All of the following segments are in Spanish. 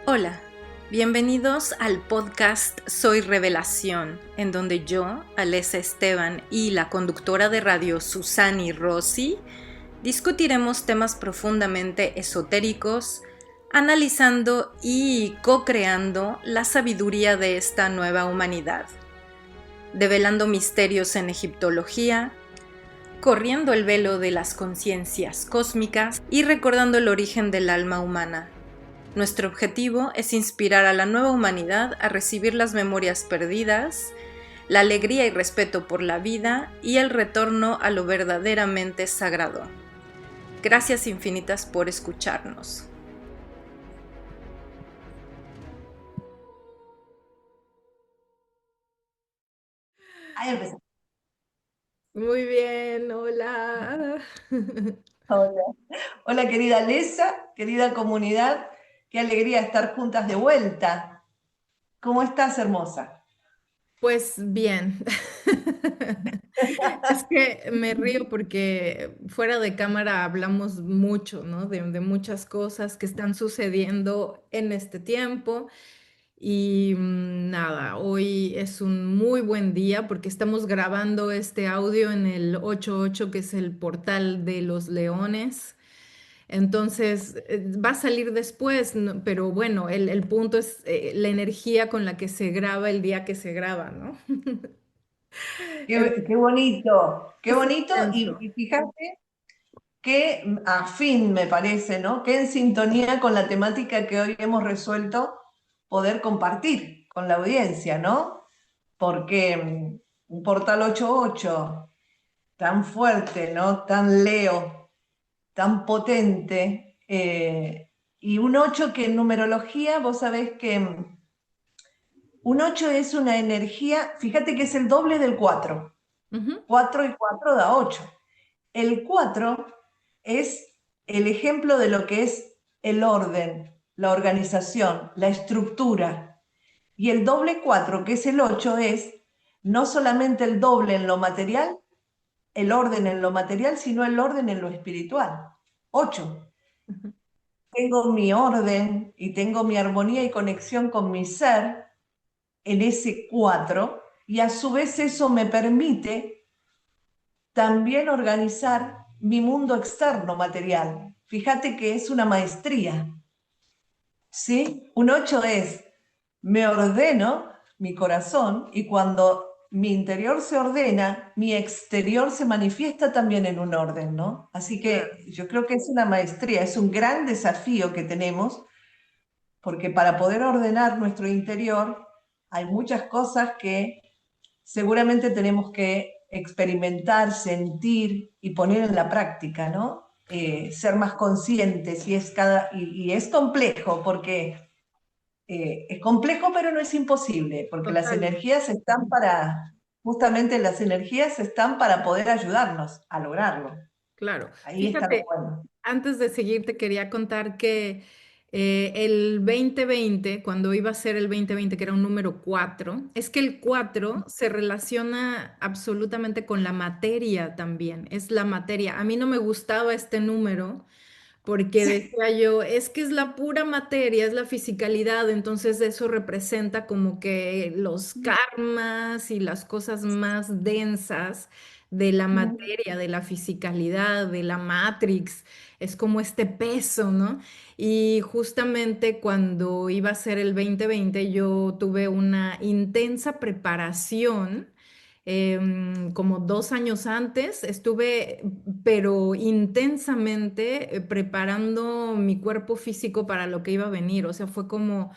Hola, bienvenidos al podcast Soy Revelación, en donde yo, Alessa Esteban y la conductora de radio Susani Rossi discutiremos temas profundamente esotéricos, analizando y co-creando la sabiduría de esta nueva humanidad, develando misterios en egiptología, corriendo el velo de las conciencias cósmicas y recordando el origen del alma humana. Nuestro objetivo es inspirar a la nueva humanidad a recibir las memorias perdidas, la alegría y respeto por la vida y el retorno a lo verdaderamente sagrado. Gracias infinitas por escucharnos. Ahí empezó. Muy bien, hola. Hola. Hola, querida Lesa, querida comunidad. Qué alegría estar juntas de vuelta. ¿Cómo estás, hermosa? Pues bien. Es que me río porque fuera de cámara hablamos mucho, ¿no? De muchas cosas que están sucediendo en este tiempo. Y nada, hoy es un muy buen día porque estamos grabando este audio en el 88, que es el portal de los leones. Entonces, va a salir después, pero bueno, el punto es la energía con la que se graba el día que se graba, ¿no? Qué bonito, qué Es bonito. intenso. Y fíjate qué afín me parece, ¿no? Qué en sintonía con la temática que hoy hemos resuelto poder compartir con la audiencia, ¿no? Porque un portal 88 tan fuerte, ¿no? Tan Leo, tan potente. Y un 8 que en numerología, vos sabés que un 8 es una energía, fíjate que es el doble del 4. Ujú. 4 y 4 da 8. El 4 es el ejemplo de lo que es el orden, la organización, la estructura. Y el doble 4, que es el 8, es no solamente el doble en lo material, el orden en lo material, sino el orden en lo espiritual. 8. Ujú. Tengo mi orden y tengo mi armonía y conexión con mi ser en ese 4 y a su vez eso me permite también organizar mi mundo externo material. Fíjate que es una maestría, ¿sí? Un 8 es, me ordeno mi corazón y cuando mi interior se ordena, mi exterior se manifiesta también en un orden, ¿no? Así que yo creo que es una maestría, es un gran desafío que tenemos porque para poder ordenar nuestro interior hay muchas cosas que seguramente tenemos que experimentar, sentir y poner en la práctica, ¿no? Ser más conscientes y es complejo porque es complejo pero no es imposible porque las Total, energías están para, justamente las energías están para poder ayudarnos a lograrlo. claro. Ahí está lo Fíjate, bueno. antes de seguir, te quería contar que el 2020, cuando iba a ser el 2020, que era un número 4, es que el 4 se relaciona absolutamente con la materia también, es la materia. A mí no me gustaba este número porque decía yo, es que es la pura materia, es la fisicalidad, entonces eso representa como que los karmas y las cosas más densas de la materia, de la fisicalidad, de la matrix, es como este peso, ¿no? Y justamente cuando iba a ser el 2020 yo tuve una intensa preparación. Como 2 años antes estuve, pero intensamente preparando mi cuerpo físico para lo que iba a venir. O sea, fue como,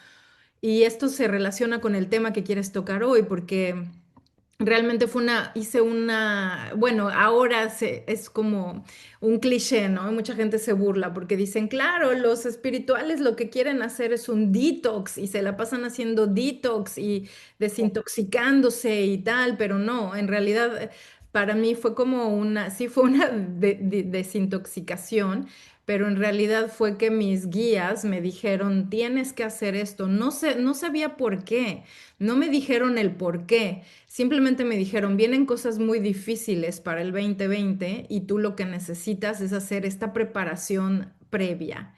y esto se relaciona con el tema que quieres tocar hoy, porque realmente hice una, bueno, ahora es como un cliché, ¿no? Mucha gente se burla porque dicen, claro, los espirituales lo que quieren hacer es un detox y se la pasan haciendo detox y desintoxicándose y tal, pero no, en realidad para mí fue como sí fue una desintoxicación. Pero en realidad fue que mis guías me dijeron, tienes que hacer esto. No sé, no sabía por qué. No me dijeron el por qué. Simplemente me dijeron, vienen cosas muy difíciles para el 2020 y tú lo que necesitas es hacer esta preparación previa.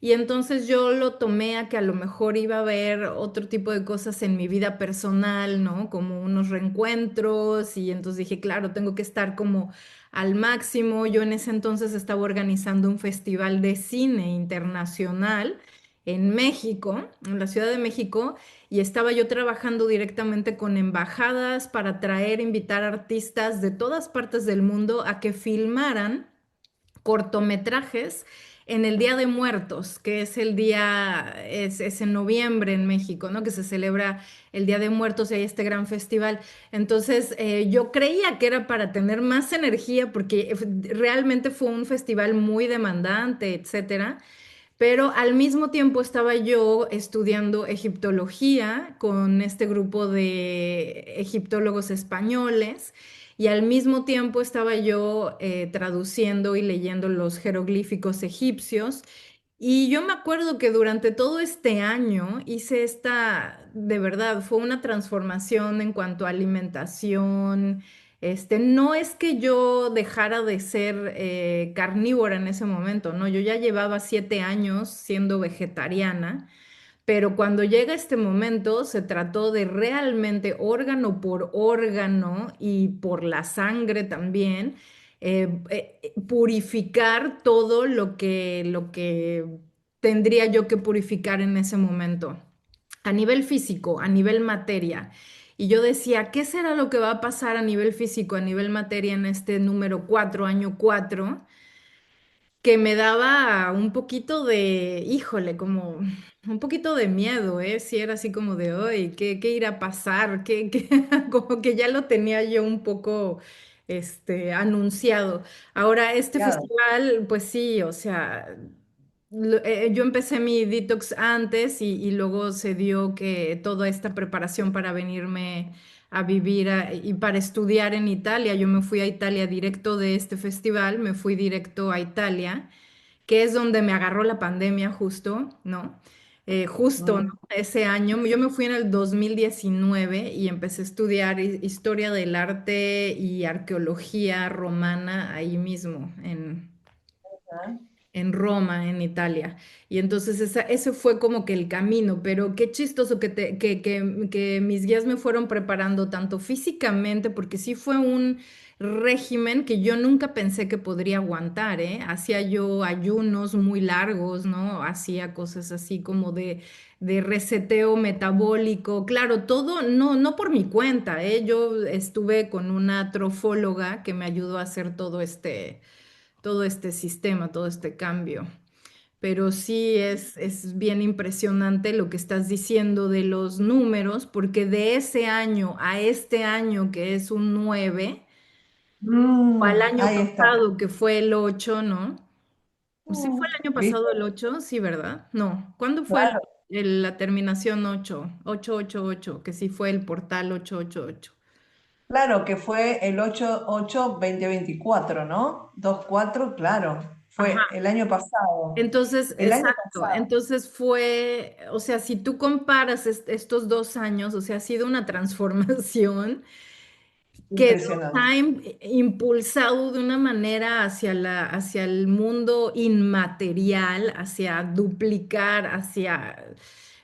Y entonces yo lo tomé a que a lo mejor iba a haber otro tipo de cosas en mi vida personal, ¿no? Como unos reencuentros y entonces dije, claro, tengo que estar como al máximo. Yo en ese entonces estaba organizando un festival de cine internacional en México, en la Ciudad de México, y estaba yo trabajando directamente con embajadas para traer, invitar artistas de todas partes del mundo a que filmaran cortometrajes en el Día de Muertos, que es el día, es en noviembre en México, ¿no? Que se celebra el Día de Muertos y hay este gran festival. Entonces, yo creía que era para tener más energía, porque realmente fue un festival muy demandante, etcétera. Pero al mismo tiempo estaba yo estudiando egiptología con este grupo de egiptólogos españoles y al mismo tiempo estaba yo traduciendo y leyendo los jeroglíficos egipcios. Y yo me acuerdo que durante todo este año hice de verdad, fue una transformación en cuanto a alimentación. No es que yo dejara de ser carnívora en ese momento, ¿no? Yo ya llevaba 7 años siendo vegetariana, pero cuando llega este momento se trató de realmente órgano por órgano y por la sangre también, purificar todo lo que tendría yo que purificar en ese momento, a nivel físico, a nivel materia. Y yo decía, ¿qué será lo que va a pasar a nivel físico, a nivel materia en este número 4, año 4? Que me daba un poquito de, híjole, como un poquito de miedo, ¿eh? Sí, era así como de, hoy, ¿qué irá a pasar? Como que ya lo tenía yo un poco, anunciado. Ahora, este Claro. festival, pues sí, o sea, yo empecé mi detox antes y luego se dio que toda esta preparación para venirme a vivir y para estudiar en Italia. Yo me fui a Italia directo de este festival, me fui directo a Italia, que es donde me agarró la pandemia justo, ¿no? Justo, ¿no? Mm, Ese año, yo me fui en el 2019 y empecé a estudiar historia del arte y arqueología romana ahí mismo, ah, en Roma, en Italia. Y entonces ese fue como que el camino, pero qué chistoso que mis guías me fueron preparando tanto físicamente, porque sí fue un régimen que yo nunca pensé que podría aguantar, ¿eh? Hacía yo ayunos muy largos, ¿no? Hacía cosas así como de reseteo metabólico. Claro, todo no por mi cuenta, ¿eh? Yo estuve con una trofóloga que me ayudó a hacer todo este sistema, todo este cambio. Pero sí es bien impresionante lo que estás diciendo de los números, porque de ese año a este año, que es un 9 o al año ahí está. pasado, que fue el 8, ¿no? ¿Sí fue el año ¿Viste? pasado el 8? Sí, ¿verdad? No. ¿Cuándo fue Claro, la terminación 888? Que sí fue el portal 888. claro que fue el 8/8/2024, ¿no? 2/4, claro, fue Ajá. el año pasado. Entonces, El año exacto, pasado, entonces fue, o sea, si tú comparas estos 2 años, o sea, ha sido una transformación que nos impresionante. ha impulsado de una manera hacia el mundo inmaterial, hacia duplicar,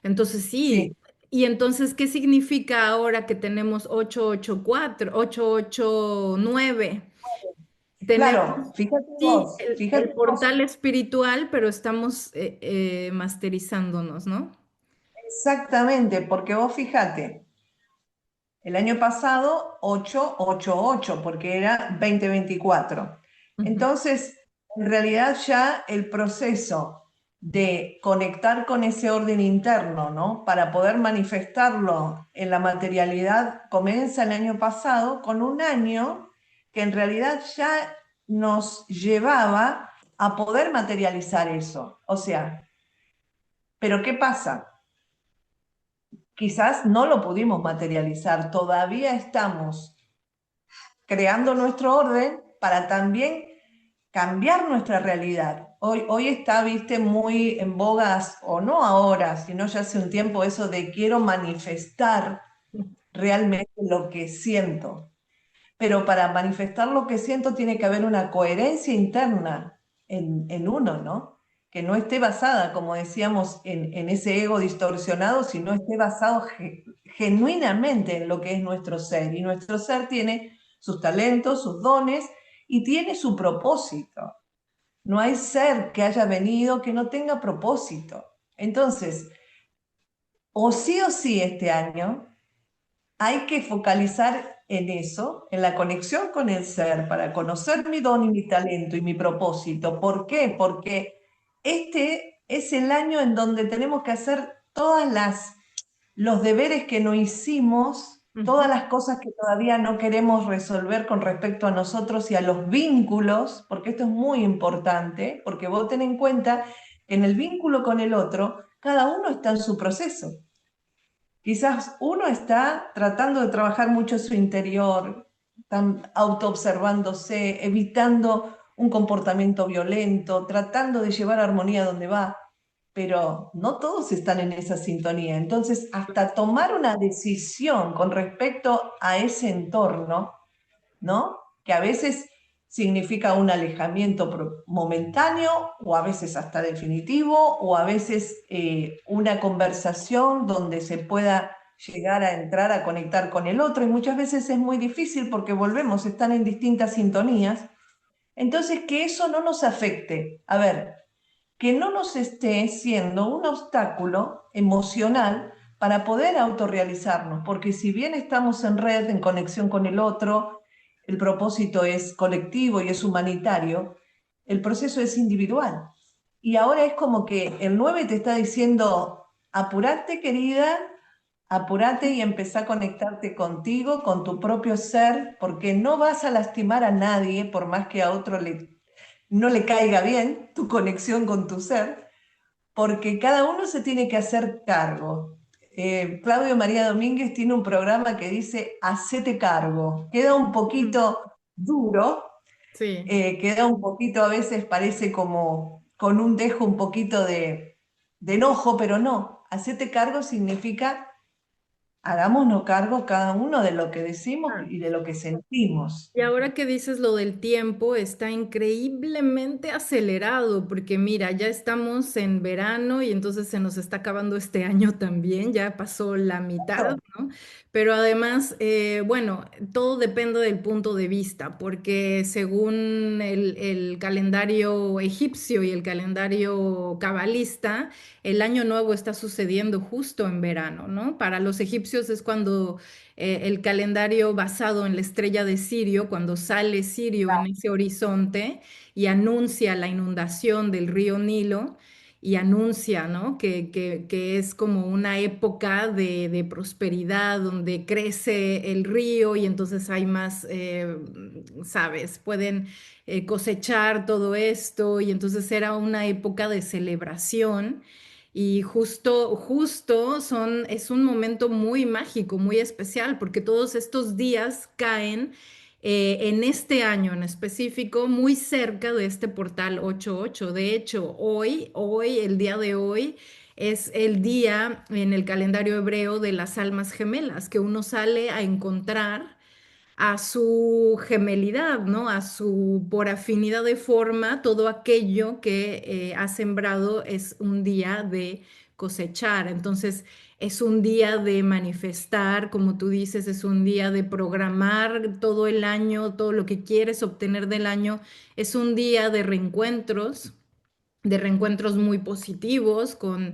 entonces sí, Sí, y entonces, ¿qué significa ahora que tenemos 884, 889? Tenemos, claro, sí, el fíjate vos, portal espiritual, pero estamos masterizándonos, ¿no? exactamente, porque vos fíjate, el año pasado 888, porque era 2024. Ujú. Entonces, en realidad ya el proceso de conectar con ese orden interno, ¿no? Para poder manifestarlo en la materialidad, comienza el año pasado con un año que en realidad ya nos llevaba a poder materializar eso. O sea, pero ¿qué pasa? Quizás no lo pudimos materializar, todavía estamos creando nuestro orden para también cambiar nuestra realidad. Hoy está, viste, muy en bogas, o no ahora, sino ya hace un tiempo eso de quiero manifestar realmente lo que siento. Pero para manifestar lo que siento tiene que haber una coherencia interna en uno, ¿no? que no esté basada, como decíamos, en ese ego distorsionado, sino esté basado genuinamente en lo que es nuestro ser. Y nuestro ser tiene sus talentos, sus dones y tiene su propósito. No hay ser que haya venido que no tenga propósito. Entonces, o sí este año hay que focalizar en eso, en la conexión con el ser, para conocer mi don y mi talento y mi propósito. ¿Por qué? Porque este es el año en donde tenemos que hacer los deberes que no hicimos, todas las cosas que todavía no queremos resolver con respecto a nosotros y a los vínculos, porque esto es muy importante, porque vos ten en cuenta que en el vínculo con el otro, cada uno está en su proceso. Quizás uno está tratando de trabajar mucho su interior, autoobservándose, evitando un comportamiento violento, tratando de llevar armonía donde va, pero no todos están en esa sintonía. Entonces, hasta tomar una decisión con respecto a ese entorno, ¿no? Que a veces significa un alejamiento momentáneo o a veces hasta definitivo o a veces una conversación donde se pueda llegar a entrar a conectar con el otro y muchas veces es muy difícil porque volvemos, están en distintas sintonías. Entonces, que eso no nos afecte. A ver, que no nos esté siendo un obstáculo emocional para poder autorrealizarnos, porque si bien estamos en red, en conexión con el otro, el propósito es colectivo y es humanitario, el proceso es individual. Y ahora es como que el 9 te está diciendo, apurate querida, apurate y empezá a conectarte contigo, con tu propio ser, porque no vas a lastimar a nadie, por más que a otro no le caiga bien tu conexión con tu ser, porque cada uno se tiene que hacer cargo. Claudio María Domínguez tiene un programa que dice, hacete cargo. Queda un poquito duro, Sí. queda un poquito, a veces parece como con un dejo un poquito de enojo, pero no, hacete cargo significa hagámonos cargo cada uno de lo que decimos y de lo que sentimos. Y ahora que dices lo del tiempo, está increíblemente acelerado, porque mira, ya estamos en verano y entonces se nos está acabando este año también, ya pasó la mitad, ¿no? Pero además, bueno, todo depende del punto de vista, porque según el calendario egipcio y el calendario cabalista, el año nuevo está sucediendo justo en verano, ¿no? Para los egipcios es cuando el calendario basado en la estrella de Sirio, cuando sale Sirio en ese horizonte y anuncia la inundación del río Nilo y anuncia, ¿no? Que es como una época de prosperidad donde crece el río y entonces hay más, ¿sabes? Pueden cosechar todo esto y entonces era una época de celebración. Y es un momento muy mágico, muy especial, porque todos estos días caen en este año en específico, muy cerca de este portal 88. De hecho, el día de hoy, es el día en el calendario hebreo de las almas gemelas, que uno sale a encontrar a su gemelidad, ¿no? Por afinidad de forma, todo aquello que ha sembrado es un día de cosechar. Entonces, es un día de manifestar, como tú dices, es un día de programar todo el año, todo lo que quieres obtener del año. Es un día de reencuentros muy positivos con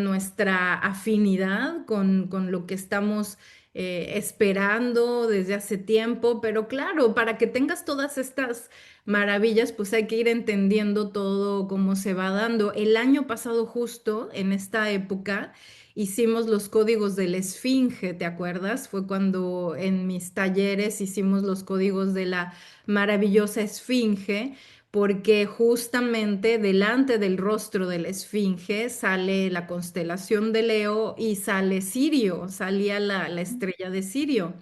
nuestra afinidad, con lo que estamos esperando desde hace tiempo, pero claro, para que tengas todas estas maravillas, pues hay que ir entendiendo todo cómo se va dando. El año pasado justo, en esta época, hicimos los códigos de la Esfinge, ¿te acuerdas? Fue cuando en mis talleres hicimos los códigos de la maravillosa Esfinge porque justamente delante del rostro de la Esfinge sale la constelación de Leo y sale Sirio, salía la estrella de Sirio.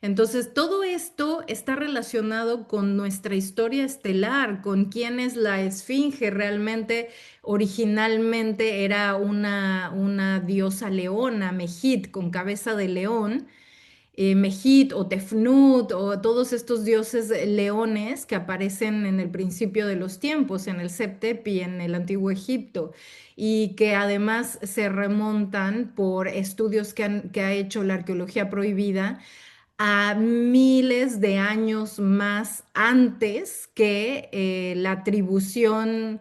Entonces, todo esto está relacionado con nuestra historia estelar, con quién es la Esfinge. Realmente, originalmente era una diosa leona, Mejit, con cabeza de león Mejit o Tefnut o todos estos dioses leones que aparecen en el principio de los tiempos, en el Septepi, en el Antiguo Egipto, y que además se remontan por estudios que ha hecho la arqueología prohibida a miles de años más antes que la atribución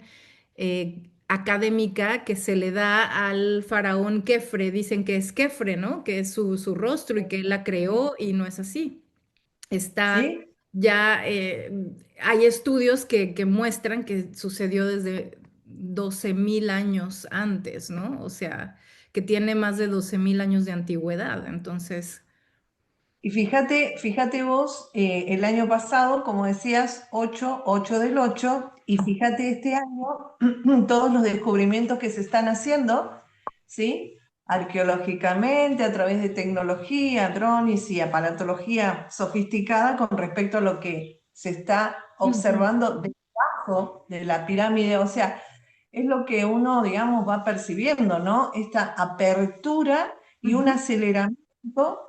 académica que se le da al faraón Kefre. Dicen que es Kefre, ¿no? Que es su rostro y que él la creó y no es así. Está ¿Sí? ya, hay estudios que muestran que sucedió desde 12.000 años antes, ¿no? O sea, que tiene más de 12.000 años de antigüedad. Entonces... Y fíjate vos, el año pasado, como decías, 8 del 8 y fíjate este año todos los descubrimientos que se están haciendo, ¿sí? Arqueológicamente, a través de tecnología, drones y aparatología sofisticada con respecto a lo que se está Ujú, observando debajo de la pirámide. O sea, es lo que uno, digamos, va percibiendo, ¿no? Esta apertura y un ujú. aceleramiento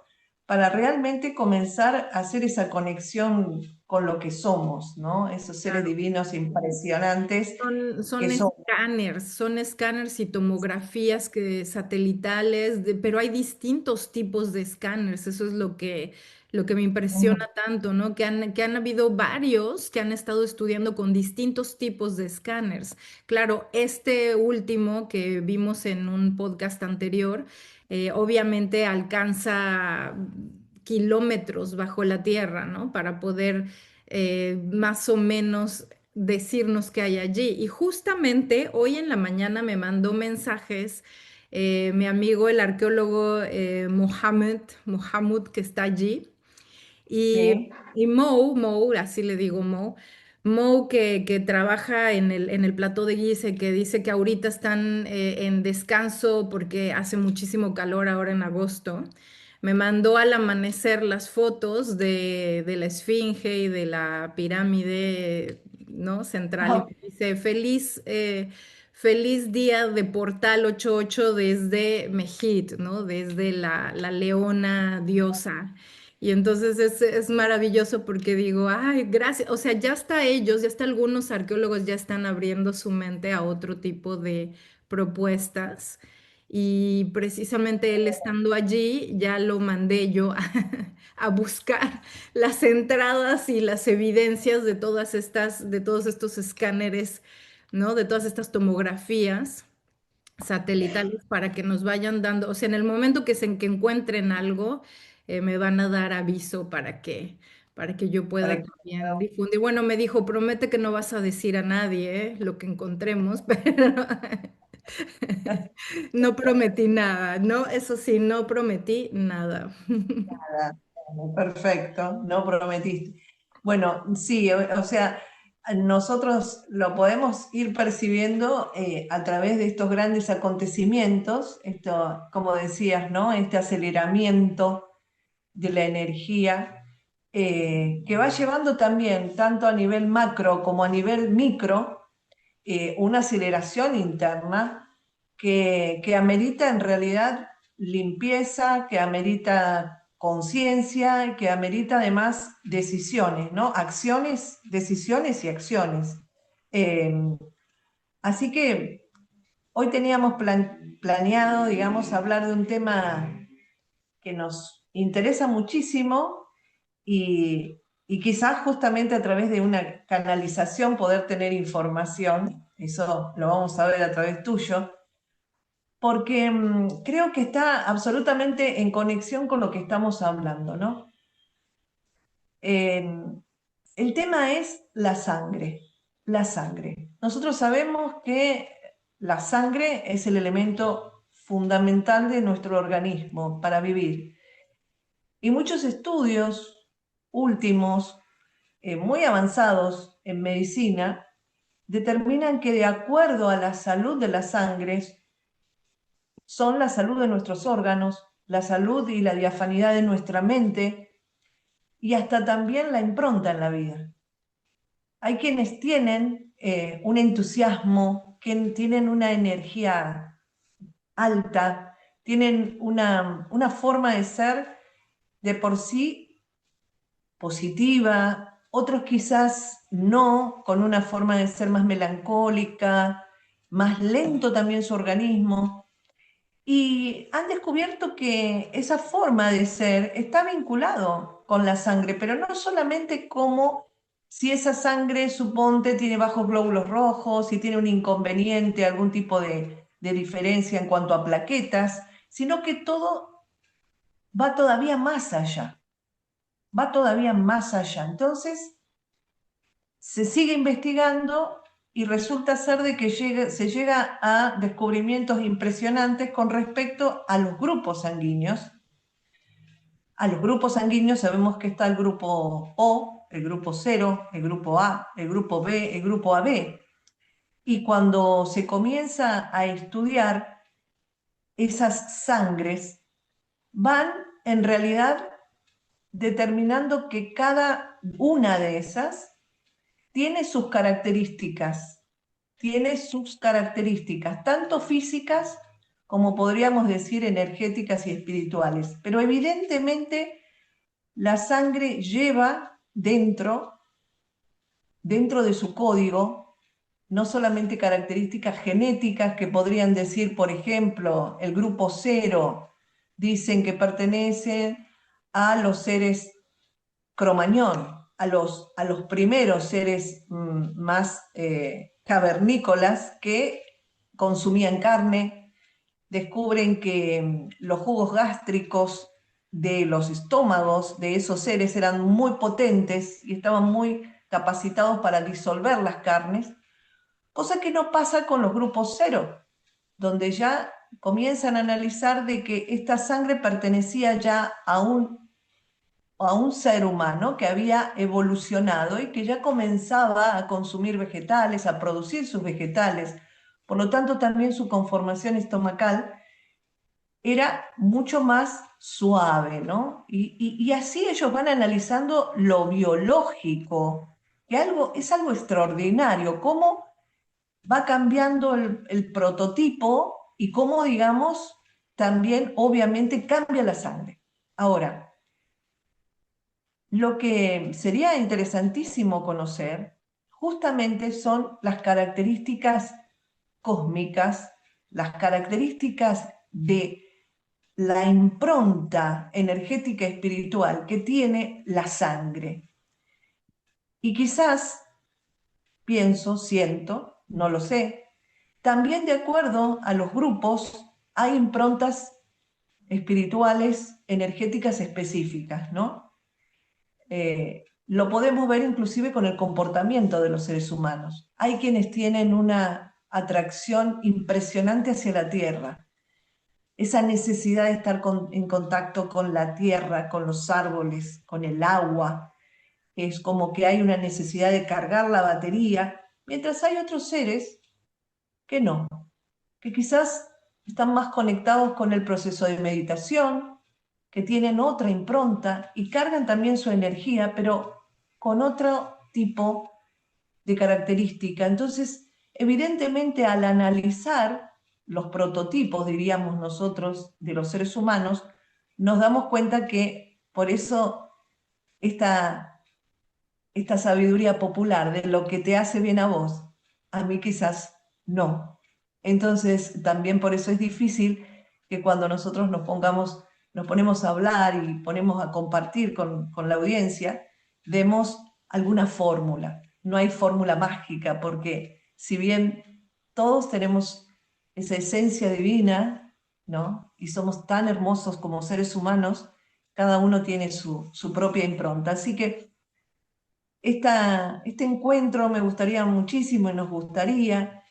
para realmente comenzar a hacer esa conexión con lo que somos, ¿no? Esos seres Claro. divinos impresionantes Son que somos. son escáneres y tomografías satelitales, pero hay distintos tipos de escáneres, eso es lo que me impresiona tanto, ¿no? Que han habido varios que han estado estudiando con distintos tipos de escáneres. Claro, este último que vimos en un podcast anterior, obviamente alcanza kilómetros bajo la tierra, ¿no? Para poder más o menos decirnos qué hay allí. Y justamente hoy en la mañana me mandó mensajes mi amigo el arqueólogo Mohammed, que está allí, Sí. y Mo, así le digo Mo que trabaja en el plató de Gizeh, que dice que ahorita están en descanso porque hace muchísimo calor ahora en agosto. Me mandó al amanecer las fotos de la Esfinge y de la pirámide, ¿no? Central y Ah, me dice, feliz día de Portal 88 desde Mejit, ¿no? Desde la leona diosa. Y entonces es maravilloso porque digo, ay, gracias, o sea, ya hasta ellos, ya hasta algunos arqueólogos ya están abriendo su mente a otro tipo de propuestas. Y precisamente él estando allí, ya lo mandé yo a buscar las entradas y las evidencias de todos estos escáneres, ¿no? De todas estas tomografías satelitales para que nos vayan dando, o sea, en el momento que encuentren algo, me van a dar aviso para que yo pueda para que- también difundir. Bueno, me dijo, promete que no vas a decir a nadie, lo que encontremos, pero no prometí nada, ¿no? Eso sí, no prometí nada. Perfecto, no prometiste. Bueno, sí, o sea, nosotros lo podemos ir percibiendo a través de estos grandes acontecimientos, esto, como decías, ¿no? Este aceleramiento de la energía que va llevando también, tanto a nivel macro como a nivel micro, una aceleración interna que amerita en realidad limpieza, que amerita conciencia, que amerita además decisiones, ¿no? Acciones, decisiones y acciones. Eh, Así que hoy teníamos planeado, digamos, hablar de un tema que nos interesa muchísimo y quizás justamente a través de una canalización poder tener información, eso lo vamos a ver a través tuyo, porque creo que está absolutamente en conexión con lo que estamos hablando, ¿no? Eh, el tema es la sangre, la sangre. Nosotros sabemos que la sangre es el elemento fundamental de nuestro organismo para vivir. Y muchos estudios últimos, muy avanzados en medicina, determinan que de acuerdo a la salud de las sangres, son la salud de nuestros órganos, la salud y la diafanidad de nuestra mente y hasta también la impronta en la vida. Hay quienes tienen un entusiasmo, que tienen una energía alta, tienen una forma de ser de por sí positiva, otros quizás no, con una forma de ser más melancólica, más lento también su organismo. Y han descubierto que esa forma de ser está vinculado con la sangre, pero no solamente como si esa sangre, suponte, tiene bajos glóbulos rojos, si tiene un inconveniente, algún tipo de diferencia en cuanto a plaquetas, sino que todo va todavía más allá, va todavía más allá. Entonces, se sigue investigando y resulta ser de que se llega a descubrimientos impresionantes con respecto a los grupos sanguíneos. A los grupos sanguíneos sabemos que está el grupo O, el grupo 0, el grupo A, el grupo B, el grupo AB. Y cuando se comienza a estudiar esas sangres, van en realidad determinando que cada una de esas tiene sus características, tanto físicas como podríamos decir energéticas y espirituales. Pero evidentemente la sangre lleva dentro de su código, no solamente características genéticas que podrían decir, por ejemplo, el grupo 0, dicen que pertenecen a los seres Cromañón, a los primeros seres más cavernícolas que consumían carne, descubren que los jugos gástricos de los estómagos de esos seres eran muy potentes y estaban muy capacitados para disolver las carnes, cosa que no pasa con los grupos cero, donde ya comienzan a analizar de que esta sangre pertenecía ya a un ser humano que había evolucionado y que ya comenzaba a consumir vegetales, a producir sus vegetales. Por lo tanto, también su conformación estomacal era mucho más suave, ¿no? Y así ellos van analizando lo biológico, que es algo extraordinario, cómo va cambiando el prototipo y cómo, digamos, también obviamente cambia la sangre. Ahora, lo que sería interesantísimo conocer justamente son las características cósmicas, las características de la impronta energética espiritual que tiene la sangre. Y quizás, pienso, siento, no lo sé, también de acuerdo a los grupos hay improntas espirituales energéticas específicas, ¿no? Lo podemos ver inclusive con el comportamiento de los seres humanos. Hay quienes tienen una atracción impresionante hacia la tierra, esa necesidad de estar en contacto con la tierra, con los árboles, con el agua. Es como que hay una necesidad de cargar la batería, mientras hay otros seres que no, que quizás están más conectados con el proceso de meditación, que tienen otra impronta y cargan también su energía, pero con otro tipo de característica. Entonces, evidentemente, al analizar los prototipos, diríamos nosotros, de los seres humanos, nos damos cuenta que por eso esta sabiduría popular de lo que te hace bien a vos, a mí quizás no. Entonces, también por eso es difícil que cuando nosotros nos ponemos a hablar y ponemos a compartir con la audiencia, demos alguna fórmula. No hay fórmula mágica, porque si bien todos tenemos esa esencia divina, ¿no? Y somos tan hermosos como seres humanos, cada uno tiene su propia impronta. Así que este encuentro me gustaría muchísimo y nos gustaría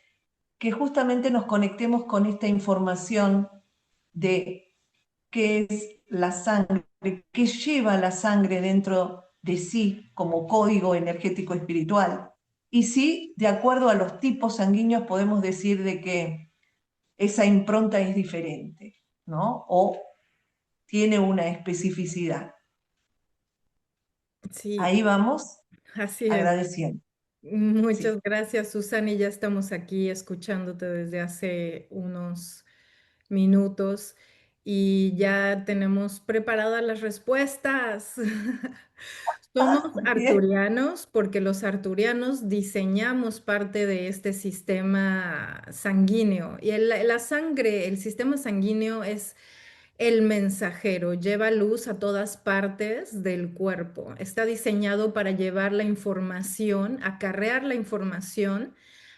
que justamente nos conectemos con esta información de qué es la sangre, qué lleva la sangre dentro de sí como código energético espiritual. Y sí, de acuerdo a los tipos sanguíneos podemos decir de que esa impronta es diferente, ¿no? O tiene una especificidad. Sí, Ahí vamos así es. agradeciendo. Muchas Sí. gracias, Susana. Y ya estamos aquí escuchándote desde hace unos minutos. y ya tenemos preparadas las respuestas. Somos Bien. arturianos porque los arturianos diseñamos parte de este sistema sanguíneo y la sangre, el sistema sanguíneo es el mensajero, lleva luz a todas partes del cuerpo. Está diseñado para llevar la información, acarrear la información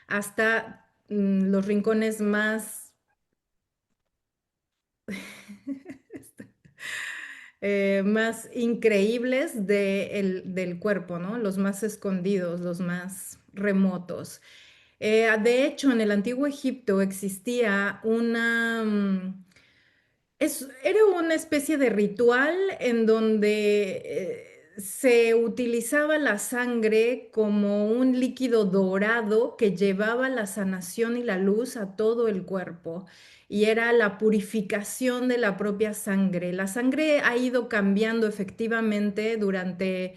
hasta los rincones más más increíbles del cuerpo, ¿no? Los más escondidos, los más remotos. De hecho, en el antiguo Egipto existía era una especie de ritual en donde se utilizaba la sangre como un líquido dorado que llevaba la sanación y la luz a todo el cuerpo. Y era la purificación de la propia sangre. La sangre ha ido cambiando efectivamente durante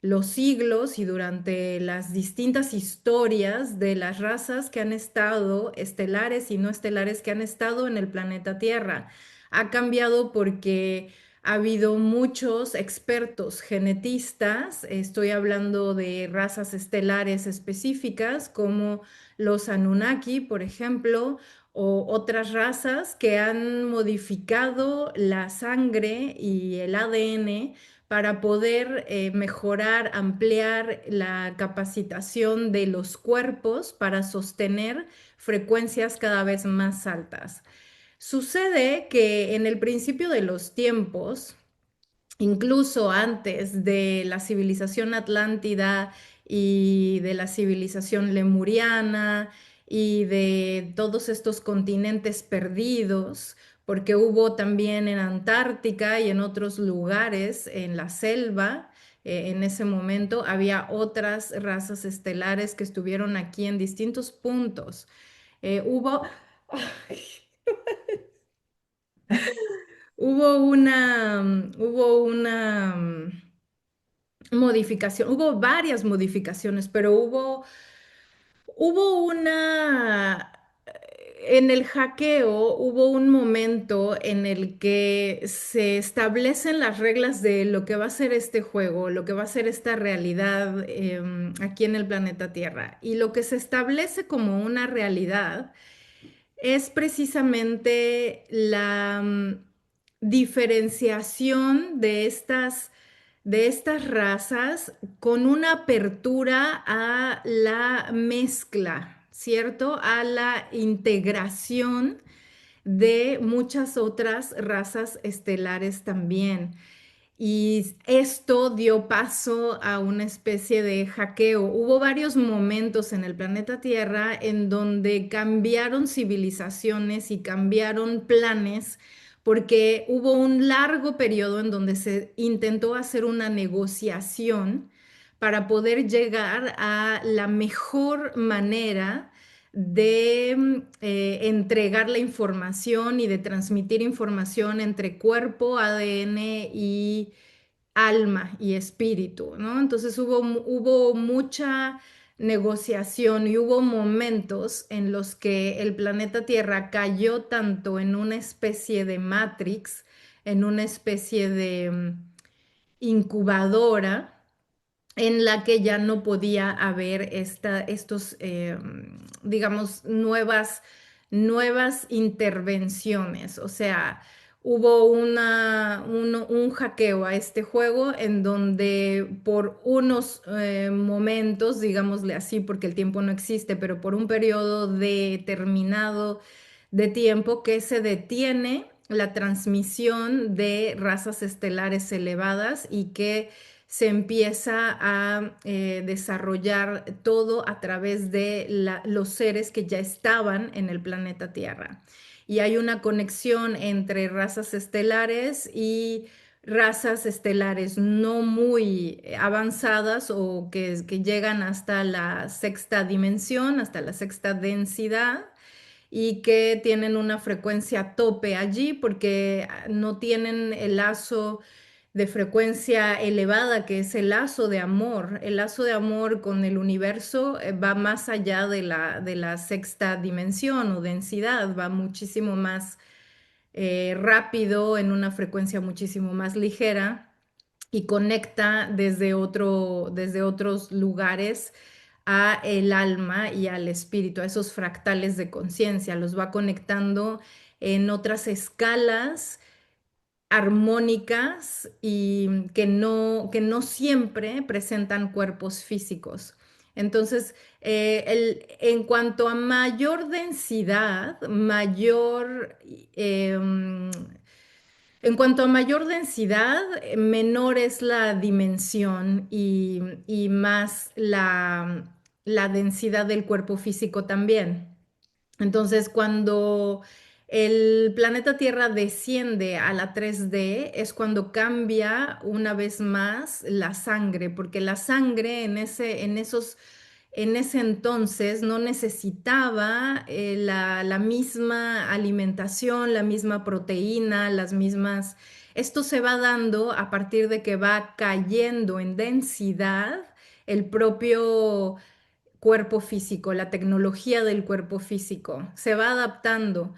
los siglos y durante las distintas historias de las razas que han estado, estelares y no estelares, que han estado en el planeta Tierra. Ha cambiado porque ha habido muchos expertos genetistas, estoy hablando de razas estelares específicas como los Anunnaki, por ejemplo, o otras razas que han modificado la sangre y el ADN para poder mejorar, ampliar la capacitación de los cuerpos para sostener frecuencias cada vez más altas. Sucede que en el principio de los tiempos, incluso antes de la civilización atlántida y de la civilización lemuriana y de todos estos continentes perdidos, porque hubo también en Antártica y en otros lugares, en la selva, en ese momento había otras razas estelares que estuvieron aquí en distintos puntos. Hubo... Hubo una modificación, hubo varias modificaciones, pero hubo en el hackeo hubo un momento en el que se establecen las reglas de lo que va a ser este juego, lo que va a ser esta realidad aquí en el planeta Tierra. Y lo que se establece como una realidad es precisamente la diferenciación de estas razas con una apertura a la mezcla, ¿cierto? A la integración de muchas otras razas estelares también. Y esto dio paso a una especie de hackeo. Hubo varios momentos en el planeta Tierra en donde cambiaron civilizaciones y cambiaron planes porque hubo un largo periodo en donde se intentó hacer una negociación para poder llegar a la mejor manera de entregar la información y de transmitir información entre cuerpo, ADN y alma y espíritu, ¿no? Entonces hubo mucha negociación y hubo momentos en los que el planeta Tierra cayó tanto en una especie de matrix, en una especie de incubadora en la que ya no podía haber estos, digamos, nuevas intervenciones. O sea, hubo un hackeo a este juego en donde por unos momentos, digámosle así, porque el tiempo no existe, pero por un periodo determinado de tiempo que se detiene la transmisión de razas estelares elevadas y que se empieza a desarrollar todo a través de los seres que ya estaban en el planeta Tierra. Y hay una conexión entre razas estelares y razas estelares no muy avanzadas o que llegan hasta la sexta dimensión, hasta la sexta densidad y que tienen una frecuencia tope allí porque no tienen el lazo de frecuencia elevada, que es el lazo de amor. El lazo de amor con el universo va más allá de la sexta dimensión o densidad, va muchísimo más rápido en una frecuencia muchísimo más ligera y conecta desde otros lugares a el alma y al espíritu, a esos fractales de conciencia, los va conectando en otras escalas armónicas y que no siempre presentan cuerpos físicos. Entonces, en cuanto a mayor densidad, en cuanto a mayor densidad, menor es la dimensión y más la densidad del cuerpo físico también. Entonces, cuando el planeta Tierra desciende a la 3D, es cuando cambia una vez más la sangre, porque la sangre en ese entonces no necesitaba la misma alimentación, la misma proteína, las mismas. Esto se va dando a partir de que va cayendo en densidad el propio cuerpo físico, la tecnología del cuerpo físico. Se va adaptando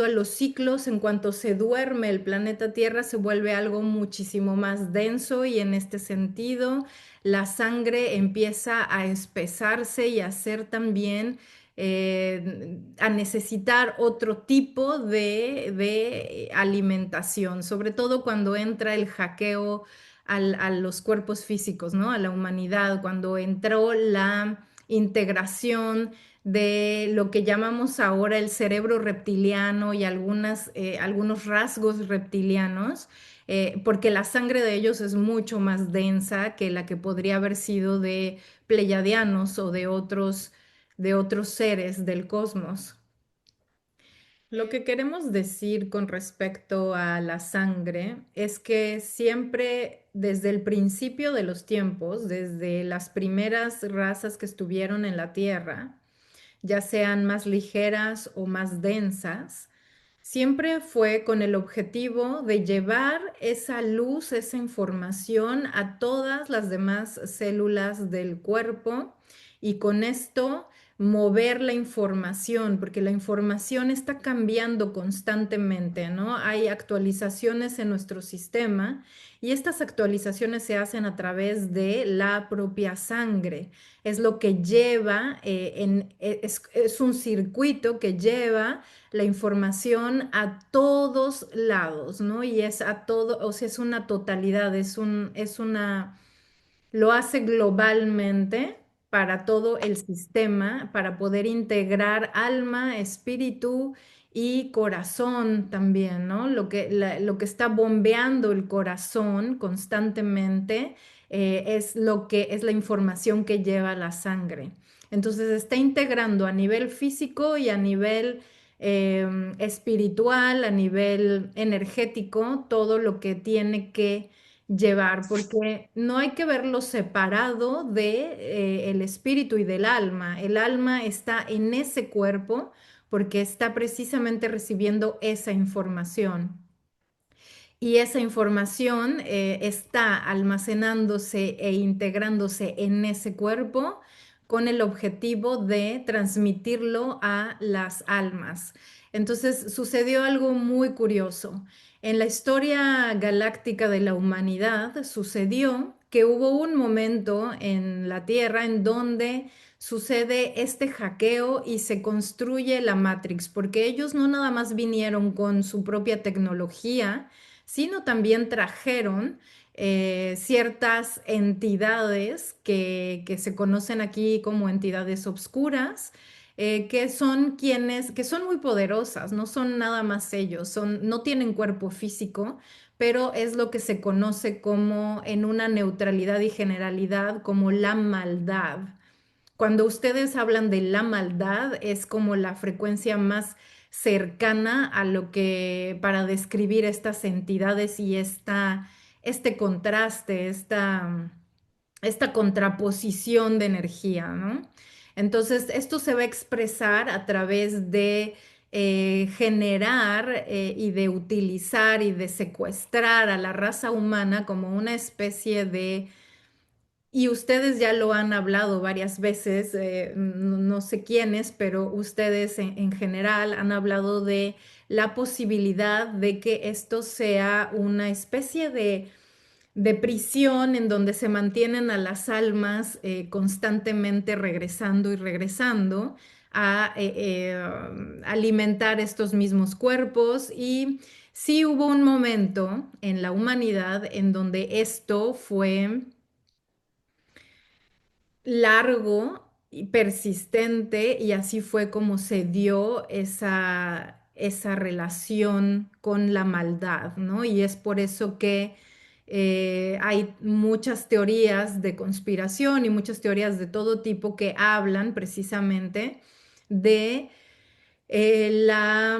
a los ciclos. En cuanto se duerme el planeta Tierra, se vuelve algo muchísimo más denso y en este sentido la sangre empieza a espesarse y a ser también, a necesitar otro tipo de alimentación, sobre todo cuando entra el hackeo a los cuerpos físicos, ¿no? A la humanidad, cuando entró la integración de lo que llamamos ahora el cerebro reptiliano y algunos rasgos reptilianos, porque la sangre de ellos es mucho más densa que la que podría haber sido de pleiadianos o de otros seres del cosmos. Lo que queremos decir con respecto a la sangre es que siempre desde el principio de los tiempos, desde las primeras razas que estuvieron en la Tierra, ya sean más ligeras o más densas, siempre fue con el objetivo de llevar esa luz, esa información a todas las demás células del cuerpo y con esto mover la información, porque la información está cambiando constantemente, ¿no? Hay actualizaciones en nuestro sistema y estas actualizaciones se hacen a través de la propia sangre. Es lo que lleva, es un circuito que lleva la información a todos lados, ¿no? Y es a todo, o sea, es una totalidad, lo hace globalmente para todo el sistema, para poder integrar alma, espíritu y corazón también, ¿no? Lo que está bombeando el corazón constantemente es lo que es la información que lleva la sangre. Entonces está integrando a nivel físico y a nivel espiritual, a nivel energético, todo lo que tiene que llevar, porque no hay que verlo separado de el espíritu y del alma. El alma está en ese cuerpo porque está precisamente recibiendo esa información. Y esa información está almacenándose e integrándose en ese cuerpo con el objetivo de transmitirlo a las almas. Entonces sucedió algo muy curioso. En la historia galáctica de la humanidad sucedió que hubo un momento en la Tierra en donde sucede este hackeo y se construye la Matrix, porque ellos no nada más vinieron con su propia tecnología, sino también trajeron ciertas entidades que se conocen aquí como entidades obscuras, que son muy poderosas, no son nada más ellos, no tienen cuerpo físico, pero es lo que se conoce como en una neutralidad y generalidad como la maldad. Cuando ustedes hablan de la maldad, es como la frecuencia más cercana a lo que para describir estas entidades y este contraste, esta contraposición de energía, ¿no? Entonces, esto se va a expresar a través de generar y de utilizar y de secuestrar a la raza humana como una especie de Y ustedes ya lo han hablado varias veces, no sé quiénes, pero ustedes en general han hablado de la posibilidad de que esto sea una especie de prisión en donde se mantienen a las almas constantemente regresando y regresando a alimentar estos mismos cuerpos. Y sí hubo un momento en la humanidad en donde esto fue largo y persistente, y así fue como se dio esa relación con la maldad, ¿no? Y es por eso que hay muchas teorías de conspiración y muchas teorías de todo tipo que hablan precisamente de la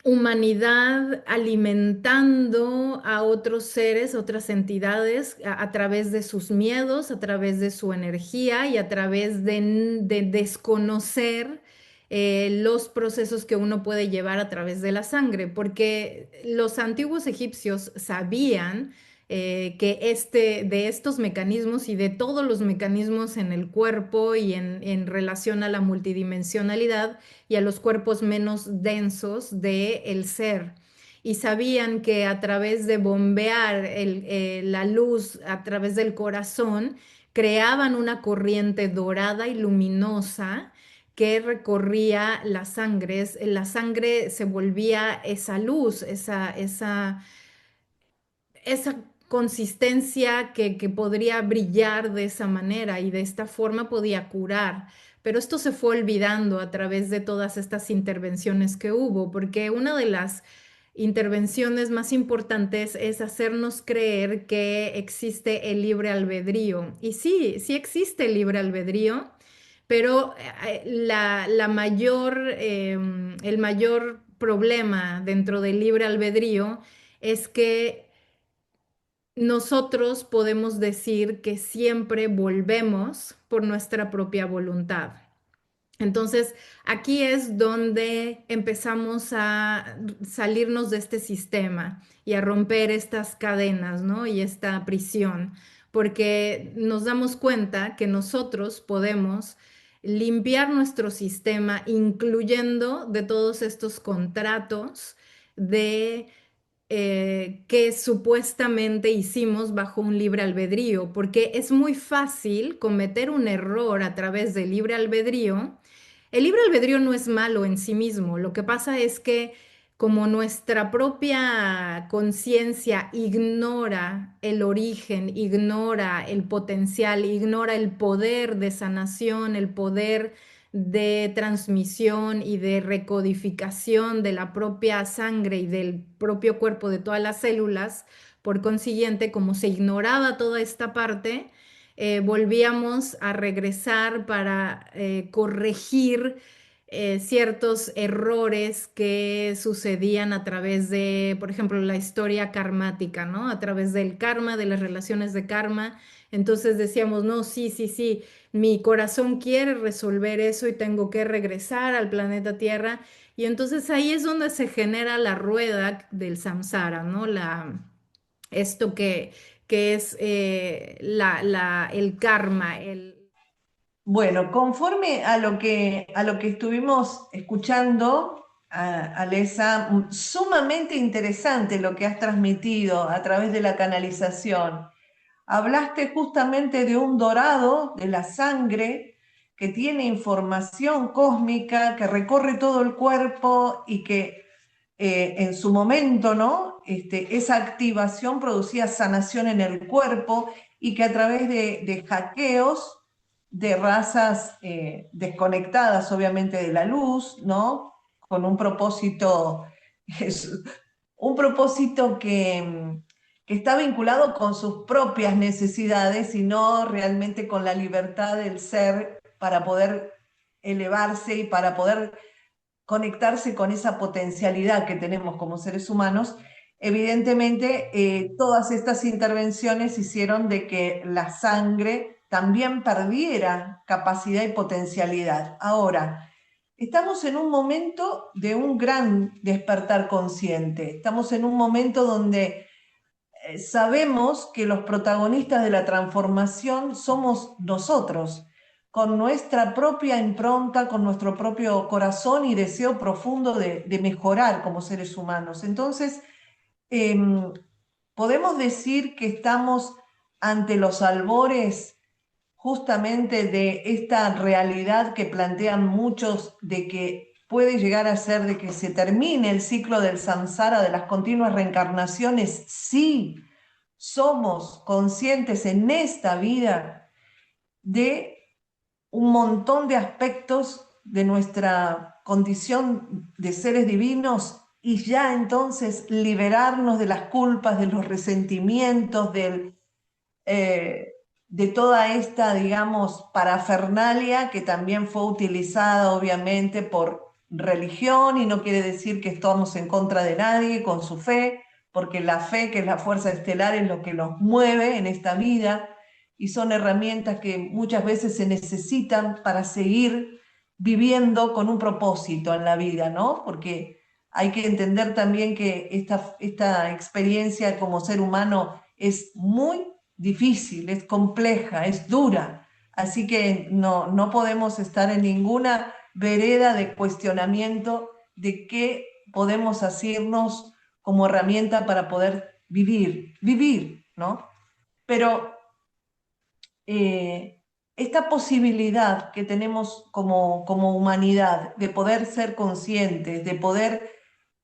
humanidad alimentando a otros seres, otras entidades, a través de sus miedos, a través de su energía y a través de desconocer los procesos que uno puede llevar a través de la sangre, porque los antiguos egipcios sabían que de estos mecanismos y de todos los mecanismos en el cuerpo y en relación a la multidimensionalidad, y a los cuerpos menos densos del ser. Y sabían que a través de bombear la luz a través del corazón, creaban una corriente dorada y luminosa que recorría las sangres. La sangre se volvía esa luz, esa consistencia que podría brillar de esa manera, y de esta forma podía curar. Pero esto se fue olvidando a través de todas estas intervenciones que hubo, porque una de las intervenciones más importantes es hacernos creer que existe el libre albedrío. Y sí, sí existe el libre albedrío, pero el mayor problema dentro del libre albedrío es que nosotros podemos decir que siempre volvemos por nuestra propia voluntad. Entonces, aquí es donde empezamos a salirnos de este sistema y a romper estas cadenas, ¿no? Y esta prisión, porque nos damos cuenta que nosotros podemos limpiar nuestro sistema, incluyendo de todos estos contratos de que supuestamente hicimos bajo un libre albedrío, porque es muy fácil cometer un error a través del libre albedrío. El libre albedrío no es malo en sí mismo, lo que pasa es que como nuestra propia conciencia ignora el origen, ignora el potencial, ignora el poder de sanación, el poder de transmisión y de recodificación de la propia sangre y del propio cuerpo de todas las células. Por consiguiente, como se ignoraba toda esta parte, volvíamos a regresar para corregir ciertos errores que sucedían a través de, por ejemplo, la historia karmática, ¿no? A través del karma, de las relaciones de karma. Entonces decíamos, no, sí, sí, sí, mi corazón quiere resolver eso y tengo que regresar al planeta Tierra. Y entonces ahí es donde se genera la rueda del samsara, ¿no? Esto que es el karma, Bueno, conforme a lo que estuvimos escuchando, Alesa, sumamente interesante lo que has transmitido a través de la canalización. Hablaste justamente de un dorado, de la sangre, que tiene información cósmica, que recorre todo el cuerpo y que en su momento, ¿no? Esa activación producía sanación en el cuerpo y que a través de hackeos de razas desconectadas, obviamente, de la luz, ¿no? Con un propósito, es un propósito que está vinculado con sus propias necesidades y no realmente con la libertad del ser para poder elevarse y para poder conectarse con esa potencialidad que tenemos como seres humanos. Evidentemente, todas estas intervenciones hicieron de que la sangre también perdiera capacidad y potencialidad. Ahora, estamos en un momento de un gran despertar consciente, estamos en un momento donde sabemos que los protagonistas de la transformación somos nosotros, con nuestra propia impronta, con nuestro propio corazón y deseo profundo de mejorar como seres humanos. Entonces, podemos decir que estamos ante los albores justamente de esta realidad que plantean muchos de que puede llegar a ser de que se termine el ciclo del samsara, de las continuas reencarnaciones, si somos conscientes en esta vida de un montón de aspectos de nuestra condición de seres divinos y ya entonces liberarnos de las culpas, de los resentimientos, eh, de toda esta, digamos, parafernalia que también fue utilizada obviamente por religión, y no quiere decir que estamos en contra de nadie con su fe, porque la fe, que es la fuerza estelar, es lo que nos mueve en esta vida y son herramientas que muchas veces se necesitan para seguir viviendo con un propósito en la vida, ¿no? Porque hay que entender también que esta experiencia como ser humano es muy difícil, es compleja, es dura. Así que no podemos estar en ninguna vereda de cuestionamiento de qué podemos hacernos como herramienta para poder vivir, ¿no? Pero esta posibilidad que tenemos como humanidad de poder ser conscientes, de poder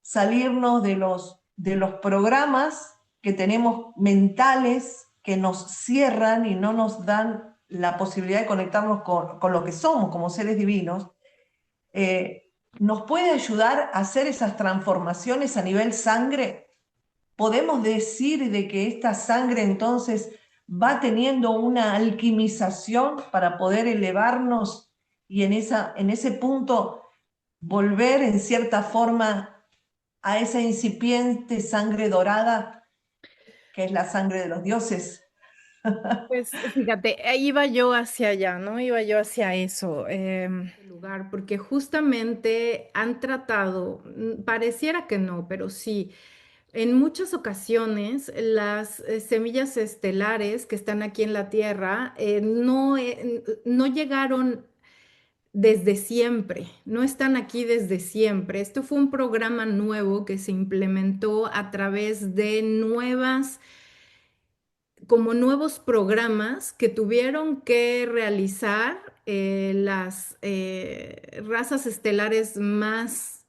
salirnos de los programas que tenemos mentales que nos cierran y no nos dan la posibilidad de conectarnos con lo que somos como seres divinos, nos puede ayudar a hacer esas transformaciones a nivel sangre. Podemos decir de que esta sangre entonces va teniendo una alquimización para poder elevarnos y en ese punto volver en cierta forma a esa incipiente sangre dorada que es la sangre de los dioses. Pues fíjate, iba yo hacia allá, ¿no? Iba yo hacia eso, lugar, porque justamente han tratado, pareciera que no, pero sí, en muchas ocasiones las semillas estelares que están aquí en la Tierra no llegaron desde siempre, no están aquí desde siempre. Esto fue un programa nuevo que se implementó a través de como nuevos programas que tuvieron que realizar las razas estelares más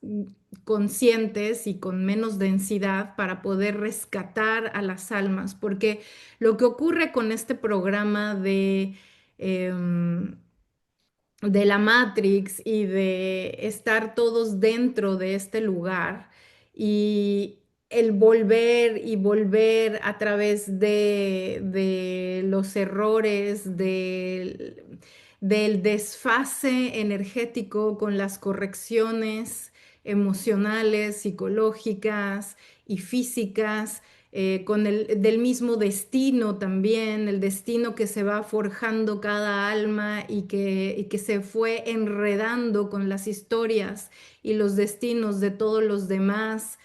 conscientes y con menos densidad para poder rescatar a las almas, porque lo que ocurre con este programa em, de la Matrix y de estar todos dentro de este lugar y el volver y volver a través de los errores, del desfase energético con las correcciones emocionales, psicológicas y físicas, con del mismo destino también, el destino que se va forjando cada alma y que se fue enredando con las historias y los destinos de todos los demás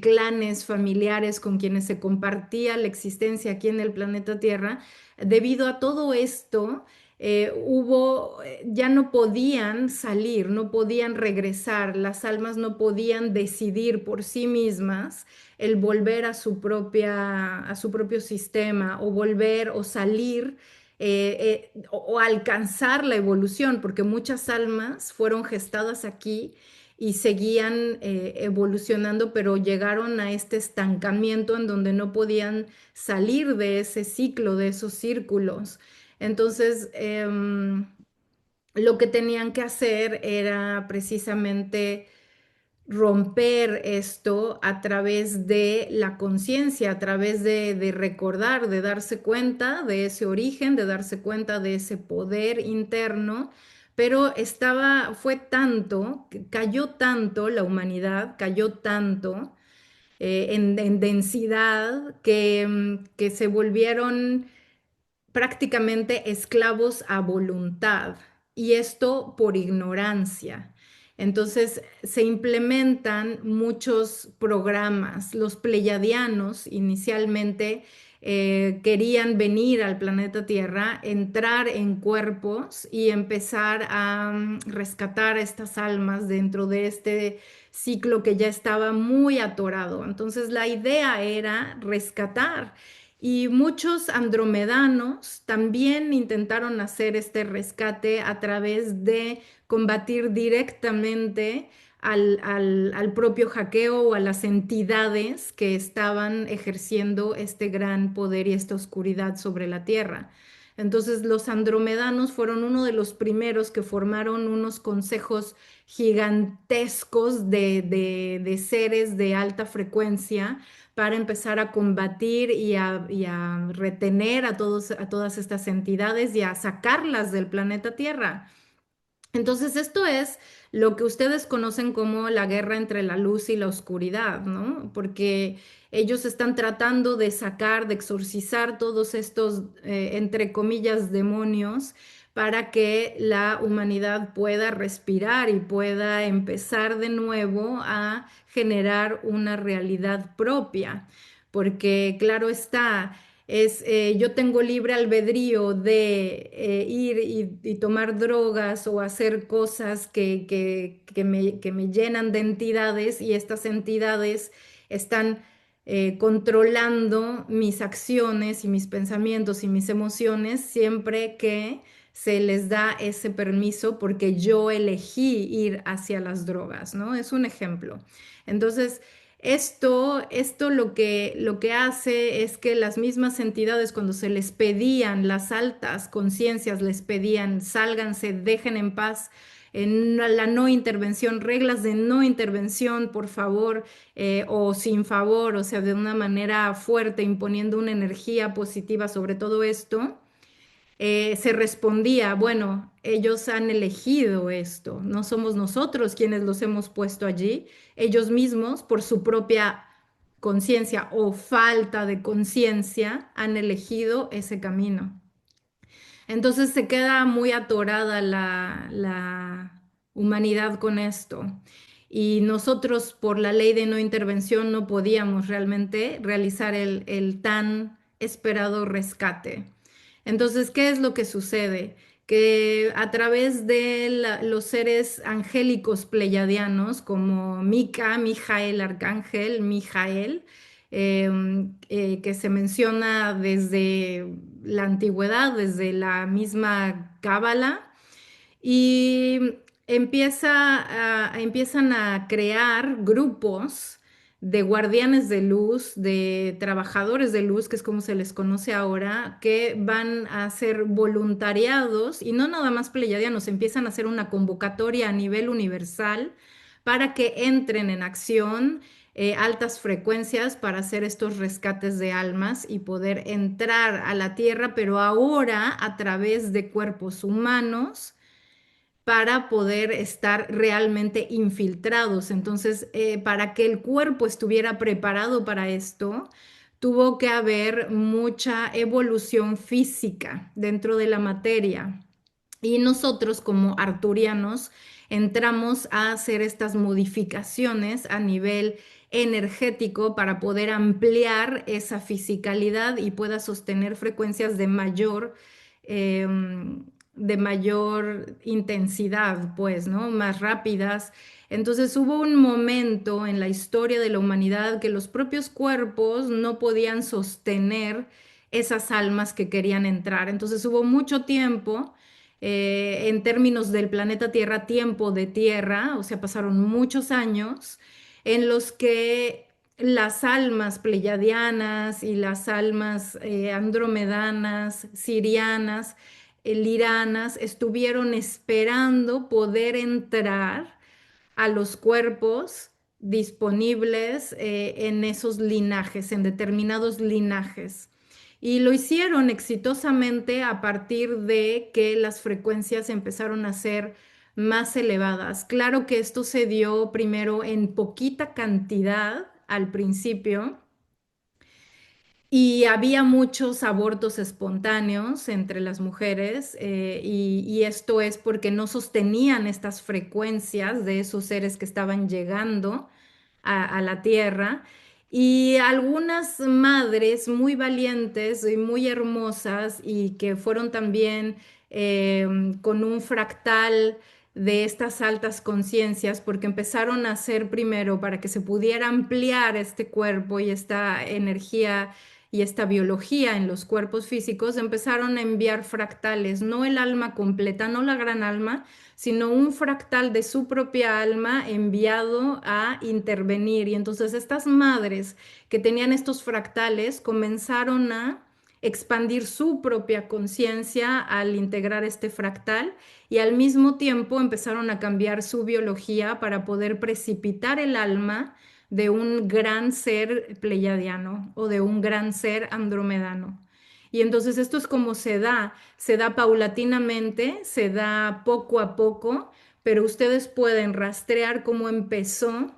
clanes familiares con quienes se compartía la existencia aquí en el planeta Tierra. Debido a todo esto, ya no podían salir, no podían regresar, las almas no podían decidir por sí mismas el volver a su propio sistema o volver o salir o alcanzar la evolución, porque muchas almas fueron gestadas aquí y seguían evolucionando, pero llegaron a este estancamiento en donde no podían salir de ese ciclo, de esos círculos. Entonces, lo que tenían que hacer era precisamente romper esto a través de la conciencia, a través de recordar, de darse cuenta de ese origen, de darse cuenta de ese poder interno, pero fue tanto, cayó tanto la humanidad, cayó tanto en densidad que se volvieron prácticamente esclavos a voluntad, y esto por ignorancia. Entonces se implementan muchos programas. Los pleyadianos inicialmente querían venir al planeta Tierra, entrar en cuerpos y empezar a rescatar estas almas dentro de este ciclo que ya estaba muy atorado. Entonces la idea era rescatar. Y muchos andromedanos también intentaron hacer este rescate a través de combatir directamente al propio hackeo o a las entidades que estaban ejerciendo este gran poder y esta oscuridad sobre la Tierra. Entonces los andromedanos fueron uno de los primeros que formaron unos consejos gigantescos de seres de alta frecuencia para empezar a combatir y a retener a todas estas entidades y a sacarlas del planeta Tierra. Entonces, esto es lo que ustedes conocen como la guerra entre la luz y la oscuridad, ¿no? Porque ellos están tratando de sacar, de exorcizar todos estos, entre comillas, demonios para que la humanidad pueda respirar y pueda empezar de nuevo a generar una realidad propia. Porque, claro está, yo tengo libre albedrío de ir y tomar drogas o hacer cosas que me llenan de entidades y estas entidades están controlando mis acciones y mis pensamientos y mis emociones siempre que se les da ese permiso porque yo elegí ir hacia las drogas, ¿no? Es un ejemplo. Entonces, esto lo que hace es que las mismas entidades, cuando se les pedían, las altas conciencias les pedían, sálganse, dejen en paz en la no intervención, reglas de no intervención, por favor, o sin favor, o sea, de una manera fuerte, imponiendo una energía positiva sobre todo esto. Se respondía, bueno, ellos han elegido esto, no somos nosotros quienes los hemos puesto allí, ellos mismos por su propia conciencia o falta de conciencia han elegido ese camino. Entonces se queda muy atorada la humanidad con esto. Y nosotros, por la ley de no intervención, no podíamos realmente realizar el tan esperado rescate. Entonces, ¿qué es lo que sucede? Que a través de los seres angélicos pleyadianos, como Mijael, Arcángel, Mijael, que se menciona desde la antigüedad, desde la misma Cábala, y empiezan a crear grupos de guardianes de luz, de trabajadores de luz, que es como se les conoce ahora, que van a ser voluntariados y no nada más pleyadianos, empiezan a hacer una convocatoria a nivel universal para que entren en acción altas frecuencias para hacer estos rescates de almas y poder entrar a la Tierra, pero ahora a través de cuerpos humanos para poder estar realmente infiltrados. Entonces, para que el cuerpo estuviera preparado para esto, tuvo que haber mucha evolución física dentro de la materia. Y nosotros como arturianos entramos a hacer estas modificaciones a nivel energético para poder ampliar esa fisicalidad y pueda sostener frecuencias de mayor intensidad, pues, ¿no? Más rápidas. Entonces hubo un momento en la historia de la humanidad que los propios cuerpos no podían sostener esas almas que querían entrar. Entonces hubo mucho tiempo en términos del planeta Tierra, tiempo de Tierra, o sea, pasaron muchos años en los que las almas pleyadianas y las almas andromedanas, sirianas, liranas, estuvieron esperando poder entrar a los cuerpos disponibles en esos linajes, en determinados linajes. Y lo hicieron exitosamente a partir de que las frecuencias empezaron a ser más elevadas. Claro que esto se dio primero en poquita cantidad al principio, Y había muchos abortos espontáneos entre las mujeres y esto es porque no sostenían estas frecuencias de esos seres que estaban llegando a la tierra. Y algunas madres muy valientes y muy hermosas y que fueron también eh, con un fractal de estas altas conciencias, porque empezaron a hacer primero para que se pudiera ampliar este cuerpo y esta energía y esta biología en los cuerpos físicos, empezaron a enviar fractales, no el alma completa, no la gran alma, sino un fractal de su propia alma enviado a intervenir. Y entonces estas madres que tenían estos fractales comenzaron a expandir su propia conciencia al integrar este fractal y al mismo tiempo empezaron a cambiar su biología para poder precipitar el alma de un gran ser pleiadiano o de un gran ser andromedano. Y entonces esto es como se da paulatinamente, se da poco a poco, pero ustedes pueden rastrear cómo empezó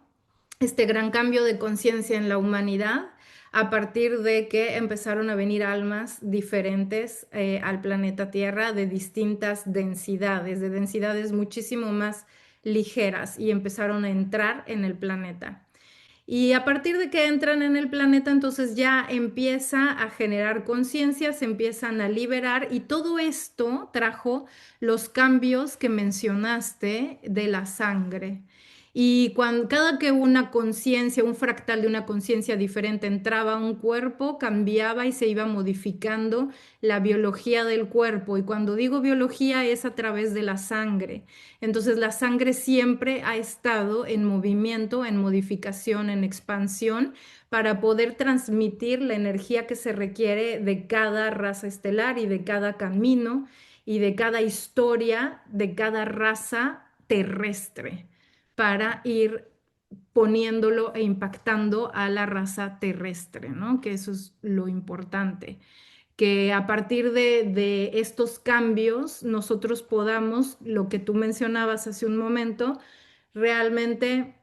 este gran cambio de conciencia en la humanidad a partir de que empezaron a venir almas diferentes al planeta Tierra de distintas densidades, de densidades muchísimo más ligeras y empezaron a entrar en el planeta. Y a partir de que entran en el planeta, entonces ya empieza a generar conciencia, se empiezan a liberar y todo esto trajo los cambios que mencionaste de la sangre. Y cuando cada que una conciencia, un fractal de una conciencia diferente entraba a un cuerpo, cambiaba y se iba modificando la biología del cuerpo. Y cuando digo biología es a través de la sangre. Entonces la sangre siempre ha estado en movimiento, en modificación, en expansión, para poder transmitir la energía que se requiere de cada raza estelar y de cada camino y de cada historia, de cada raza terrestre, para ir poniéndolo e impactando a la raza terrestre, ¿no? Que eso es lo importante que a partir de estos cambios nosotros podamos, lo que tú mencionabas hace un momento, realmente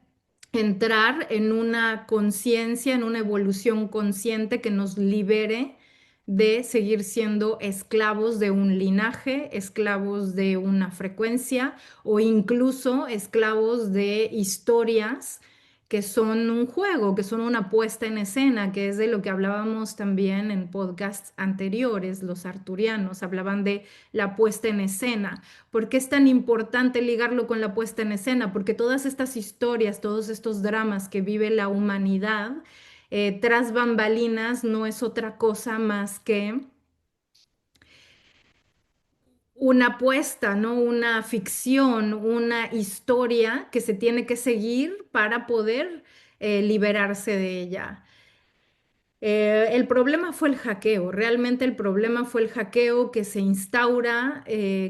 entrar en una conciencia, en una evolución consciente que nos libere de seguir siendo esclavos de un linaje, esclavos de una frecuencia o incluso esclavos de historias que son un juego, que son una puesta en escena, que es de lo que hablábamos también en podcasts anteriores. Los arturianos hablaban de la puesta en escena. ¿Por qué es tan importante ligarlo con la puesta en escena? Porque todas estas historias, todos estos dramas que vive la humanidad, tras bambalinas, no es otra cosa más que una apuesta, ¿no? Una ficción, una historia que se tiene que seguir para poder liberarse de ella. El problema fue el hackeo, realmente el problema fue el hackeo que se instaura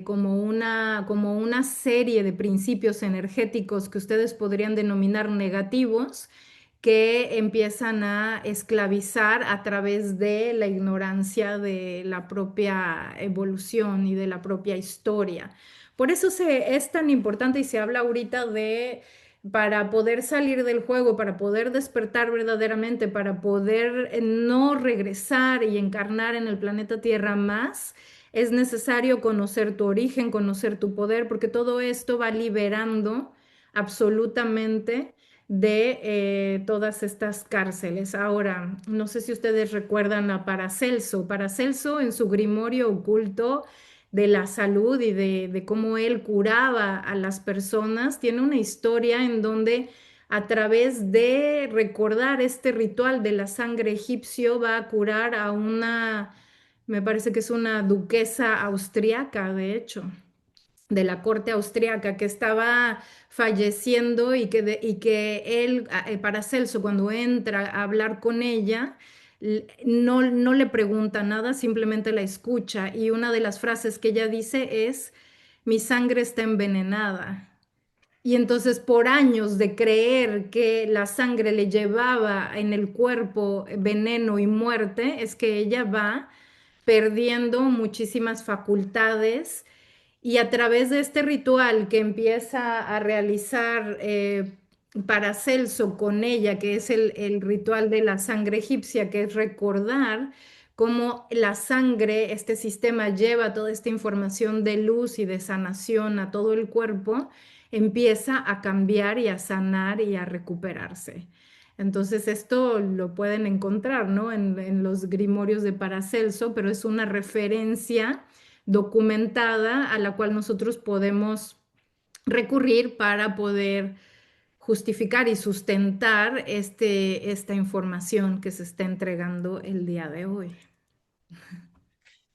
como una serie de principios energéticos que ustedes podrían denominar negativos, que empiezan a esclavizar a través de la ignorancia de la propia evolución y de la propia historia. Por eso es tan importante y se habla ahorita de para poder salir del juego, para poder despertar verdaderamente, para poder no regresar y encarnar en el planeta Tierra más, es necesario conocer tu origen, conocer tu poder, porque todo esto va liberando absolutamente de todas estas cárceles. Ahora, no sé si ustedes recuerdan a Paracelso. Paracelso en su Grimorio oculto de la salud y de cómo él curaba a las personas, tiene una historia en donde a través de recordar este ritual de la sangre egipcio va a curar a una, me parece que es una duquesa austriaca, de hecho de la corte austriaca que estaba falleciendo y que él, Paracelso, cuando entra a hablar con ella, no le pregunta nada, simplemente la escucha. Y una de las frases que ella dice es, mi sangre está envenenada. Y entonces por años de creer que la sangre le llevaba en el cuerpo veneno y muerte, es que ella va perdiendo muchísimas facultades y a través de este ritual que empieza a realizar Paracelso con ella, que es el ritual de la sangre egipcia, que es recordar cómo la sangre, este sistema lleva toda esta información de luz y de sanación a todo el cuerpo, empieza a cambiar y a sanar y a recuperarse. Entonces esto lo pueden encontrar, ¿no? En los grimorios de Paracelso, pero es una referencia documentada a la cual nosotros podemos recurrir para poder justificar y sustentar esta información que se está entregando el día de hoy.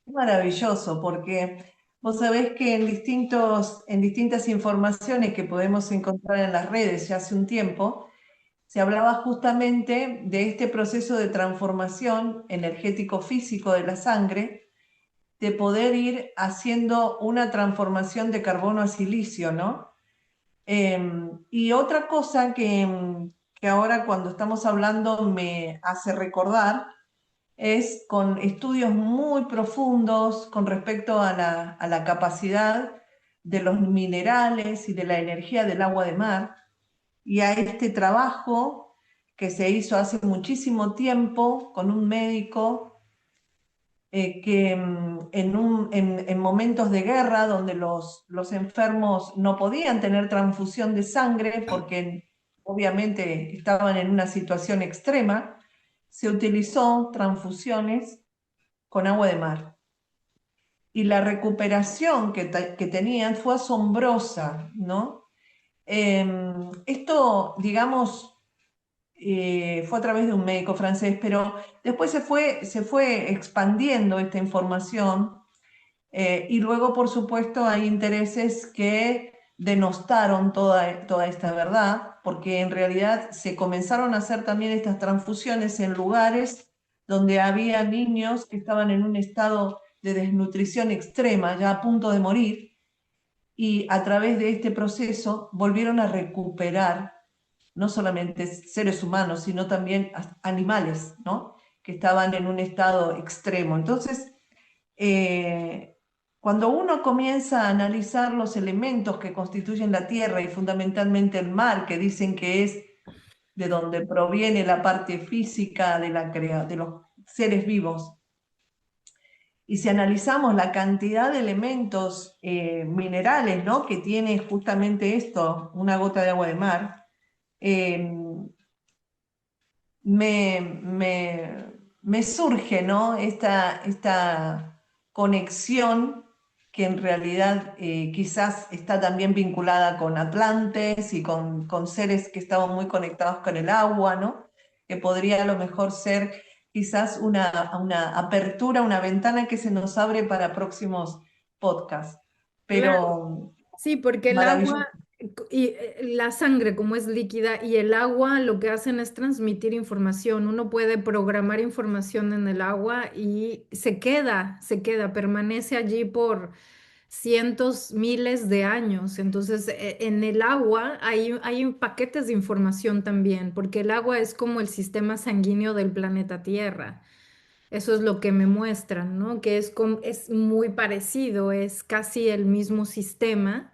Maravilloso, porque vos sabés que en distintas informaciones que podemos encontrar en las redes ya hace un tiempo, se hablaba justamente de este proceso de transformación energético-físico de la sangre, de poder ir haciendo una transformación de carbono a silicio, ¿no? Y otra cosa que ahora cuando estamos hablando me hace recordar es con estudios muy profundos con respecto a la capacidad de los minerales y de la energía del agua de mar y a este trabajo que se hizo hace muchísimo tiempo con un médico que en momentos de guerra donde los enfermos no podían tener transfusión de sangre porque obviamente estaban en una situación extrema, se utilizó transfusiones con agua de mar. Y la recuperación que tenían fue asombrosa, ¿no? Esto, digamos, fue a través de un médico francés, pero después se fue expandiendo esta información y luego, por supuesto, hay intereses que denostaron toda esta verdad, porque en realidad se comenzaron a hacer también estas transfusiones en lugares donde había niños que estaban en un estado de desnutrición extrema, ya a punto de morir, y a través de este proceso volvieron a recuperar no solamente seres humanos, sino también animales, ¿no? Que estaban en un estado extremo. Entonces, eh, cuando uno comienza a analizar los elementos que constituyen la Tierra y fundamentalmente el mar, que dicen que es de donde proviene la parte física de los seres vivos, y si analizamos la cantidad de elementos minerales, ¿no? Que tiene justamente esto, una gota de agua de mar, eh, me surge, ¿no? Esta conexión que en realidad quizás está también vinculada con Atlantes y con seres que estaban muy conectados con el agua, ¿no? Que podría a lo mejor ser quizás una apertura, una ventana que se nos abre para próximos podcasts. Claro. Pero Sí, porque el maravilloso. agua y la sangre como es líquida y el agua lo que hacen es transmitir información. Uno puede programar información en el agua y permanece allí por cientos, miles de años. Entonces, en el agua hay paquetes de información también, porque el agua es como el sistema sanguíneo del planeta Tierra. Eso es lo que me muestran, ¿no? Que es muy parecido, es casi el mismo sistema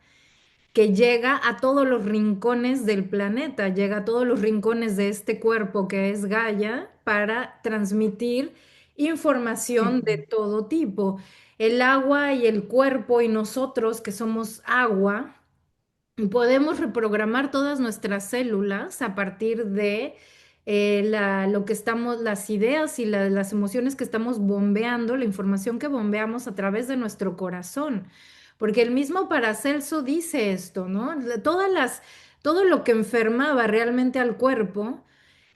que llega a todos los rincones del planeta, llega a todos los rincones de este cuerpo que es Gaia para transmitir información de todo tipo. El agua y el cuerpo y nosotros que somos agua, podemos reprogramar todas nuestras células a partir de lo que estamos, las ideas y las emociones que estamos bombeando, la información que bombeamos a través de nuestro corazón. Porque el mismo Paracelso dice esto, ¿no? Todo lo que enfermaba realmente al cuerpo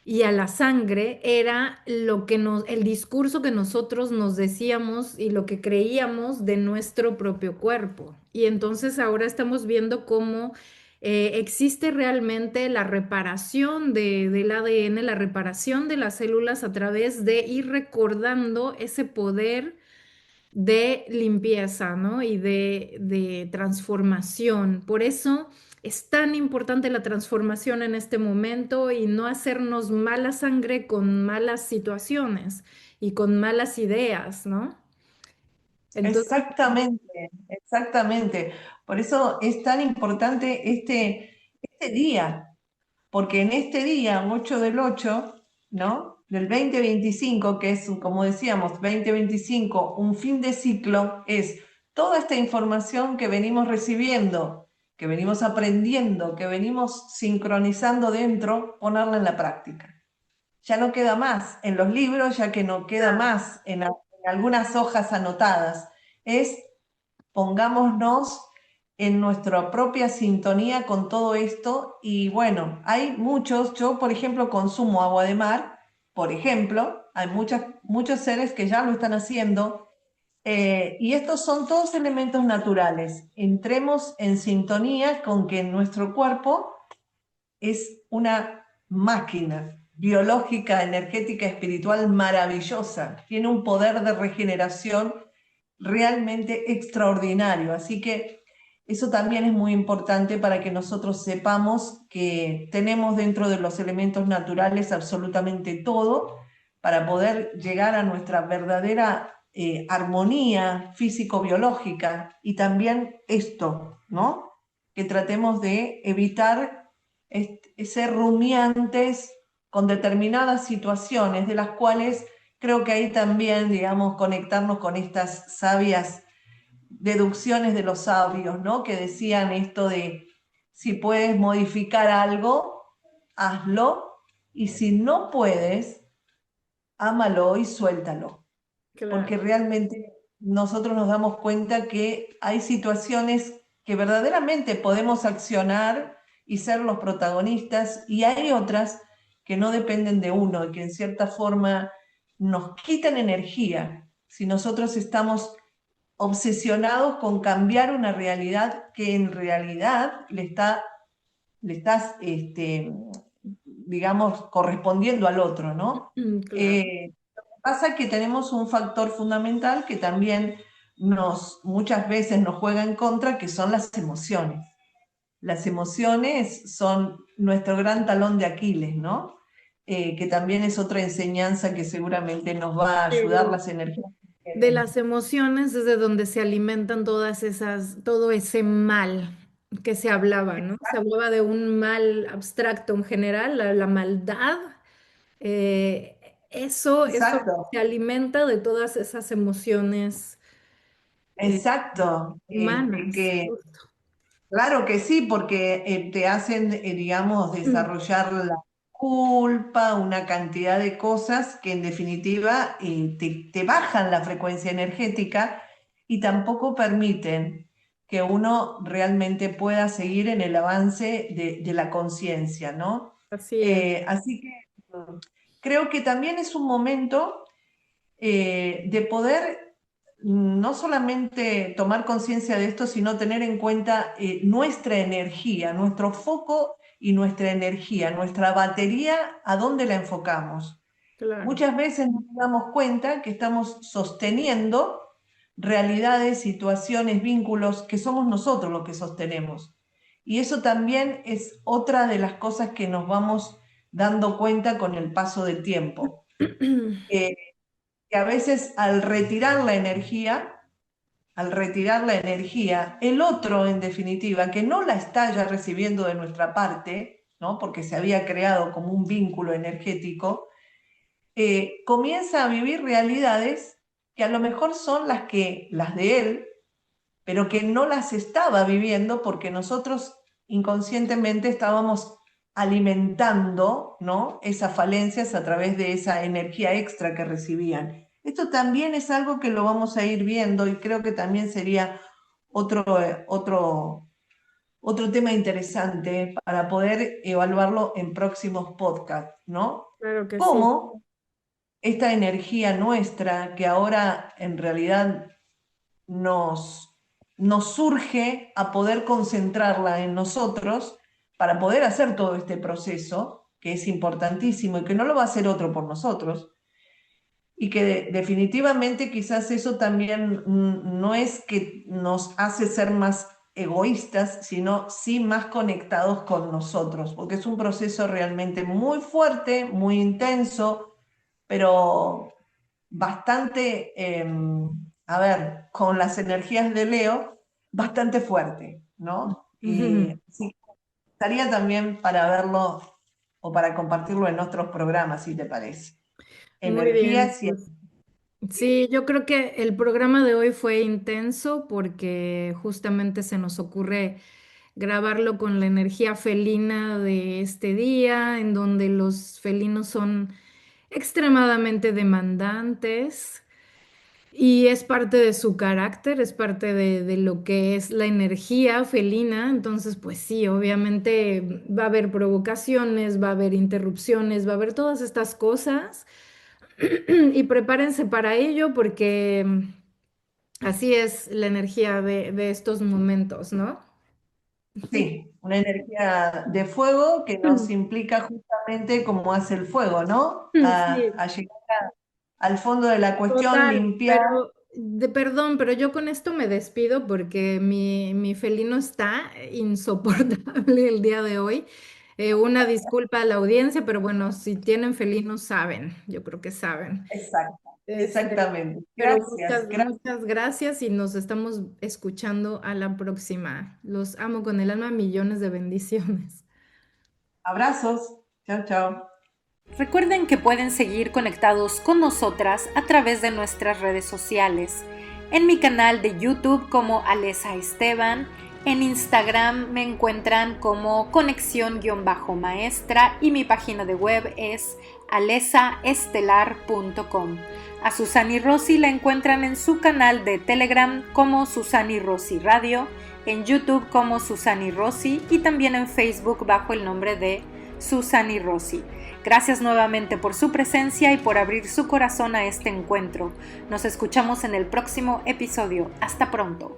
y a la sangre era el discurso que nosotros nos decíamos y lo que creíamos de nuestro propio cuerpo. Y entonces ahora estamos viendo cómo existe realmente la reparación del ADN, la reparación de las células a través de ir recordando ese poder de limpieza, ¿no? Y de transformación. Por eso es tan importante la transformación en este momento y no hacernos mala sangre con malas situaciones y con malas ideas, ¿no? Entonces, Exactamente, exactamente. Por eso es tan importante este día. porque en este día, 8 del 8, ¿no? Del 2025, que es, como decíamos, 2025, un fin de ciclo, es toda esta información que venimos recibiendo, que venimos aprendiendo, que venimos sincronizando dentro, ponerla en la práctica. Ya no queda más en los libros, ya que no queda más en algunas hojas anotadas. Es pongámonos en nuestra propia sintonía con todo esto y bueno, hay muchos, yo por ejemplo consumo agua de mar, por ejemplo, hay muchos seres que ya lo están haciendo y estos son todos elementos naturales. Entremos en sintonía con que nuestro cuerpo es una máquina biológica, energética, espiritual maravillosa, tiene un poder de regeneración realmente extraordinario. Así que eso también es muy importante para que nosotros sepamos que tenemos dentro de los elementos naturales absolutamente todo para poder llegar a nuestra verdadera armonía físico-biológica y también esto, ¿no? Que tratemos de evitar ser rumiantes con determinadas situaciones de las cuales creo que ahí también, digamos, conectarnos con estas sabias deducciones de los sabios, ¿no? Que decían esto de, si puedes modificar algo, hazlo, y si no puedes, ámalo y suéltalo, Claro. porque realmente nosotros nos damos cuenta que hay situaciones que verdaderamente podemos accionar y ser los protagonistas, y hay otras que no dependen de uno y que en cierta forma nos quitan energía si nosotros estamos obsesionados con cambiar una realidad que en realidad le estás, digamos, correspondiendo al otro, ¿no? Claro. Pasa que tenemos un factor fundamental que también muchas veces nos juega en contra, que son las emociones. Las emociones son nuestro gran talón de Aquiles, ¿no? Que también es otra enseñanza que seguramente nos va a ayudar Sí. las energías. De las emociones desde donde se alimentan todas esas, todo ese mal que se hablaba, ¿no? Se hablaba de un mal abstracto en general, la maldad. Eso Exacto, se alimenta de todas esas emociones eh, exacto. humanas. Justo. Claro que sí, porque te hacen, digamos, Mm. desarrollar la culpa, una cantidad de cosas que en definitiva te bajan la frecuencia energética y tampoco permiten que uno realmente pueda seguir en el avance de la conciencia, ¿no? Así es. Así que creo que también es un momento de poder no solamente tomar conciencia de esto, sino tener en cuenta nuestra energía, nuestro foco y nuestra energía, nuestra batería, a dónde la enfocamos. Claro. Muchas veces nos damos cuenta que estamos sosteniendo realidades, situaciones, vínculos que somos nosotros los que sostenemos. Y eso también es otra de las cosas que nos vamos dando cuenta con el paso del tiempo. Eh, que a veces al retirar la energía, el otro, en definitiva, que no la está ya recibiendo de nuestra parte, ¿no? Porque se había creado como un vínculo energético, comienza a vivir realidades que a lo mejor son las de él, pero que no las estaba viviendo porque nosotros inconscientemente estábamos alimentando, ¿no? Esas falencias a través de esa energía extra que recibían. Esto también es algo que lo vamos a ir viendo y creo que también sería otro tema interesante para poder evaluarlo en próximos podcasts, ¿no? Claro que sí. Cómo esta energía nuestra, que ahora en realidad nos, nos surge a poder concentrarla en nosotros para poder hacer todo este proceso, que es importantísimo y que no lo va a hacer otro por nosotros, y que definitivamente quizás eso también no es que nos hace ser más egoístas, sino sí más conectados con nosotros, porque es un proceso realmente muy fuerte, muy intenso, pero bastante, a ver, con las energías de Leo, bastante fuerte, ¿no? Ujú. Sí, estaría también para verlo o para compartirlo en otros programas, si te parece. Muy bien, Energías y... pues. Sí, yo creo que el programa de hoy fue intenso porque justamente se nos ocurre grabarlo con la energía felina de este día, en donde los felinos son extremadamente demandantes y es parte de su carácter, es parte de lo que es la energía felina. Entonces, pues sí, obviamente va a haber provocaciones, va a haber interrupciones, va a haber todas estas cosas. Y prepárense para ello porque así es la energía de estos momentos, ¿no? Sí, una energía de fuego que nos implica justamente como hace el fuego, ¿no? Sí, A llegar al fondo de la cuestión, total, limpiar. pero perdón, pero yo con esto me despido porque mi felino está insoportable el día de hoy. Una disculpa a la audiencia, pero bueno, si tienen felinos saben, yo creo que saben. Este, Exactamente. pero Gracias, muchas, gracias. muchas gracias y nos estamos escuchando a la próxima. Los amo con el alma, millones de bendiciones. Abrazos. Chao, chao. Recuerden que pueden seguir conectados con nosotras a través de nuestras redes sociales. En mi canal de YouTube como Alesa Esteban, en Instagram me encuentran como conexión-maestra y mi página de web es alesaestelar.com. A Susani Rossi la encuentran en su canal de Telegram como Susani Rossi Radio, en YouTube como Susani Rossi y también en Facebook bajo el nombre de Susani Rossi. Gracias nuevamente por su presencia y por abrir su corazón a este encuentro. Nos escuchamos en el próximo episodio. Hasta pronto.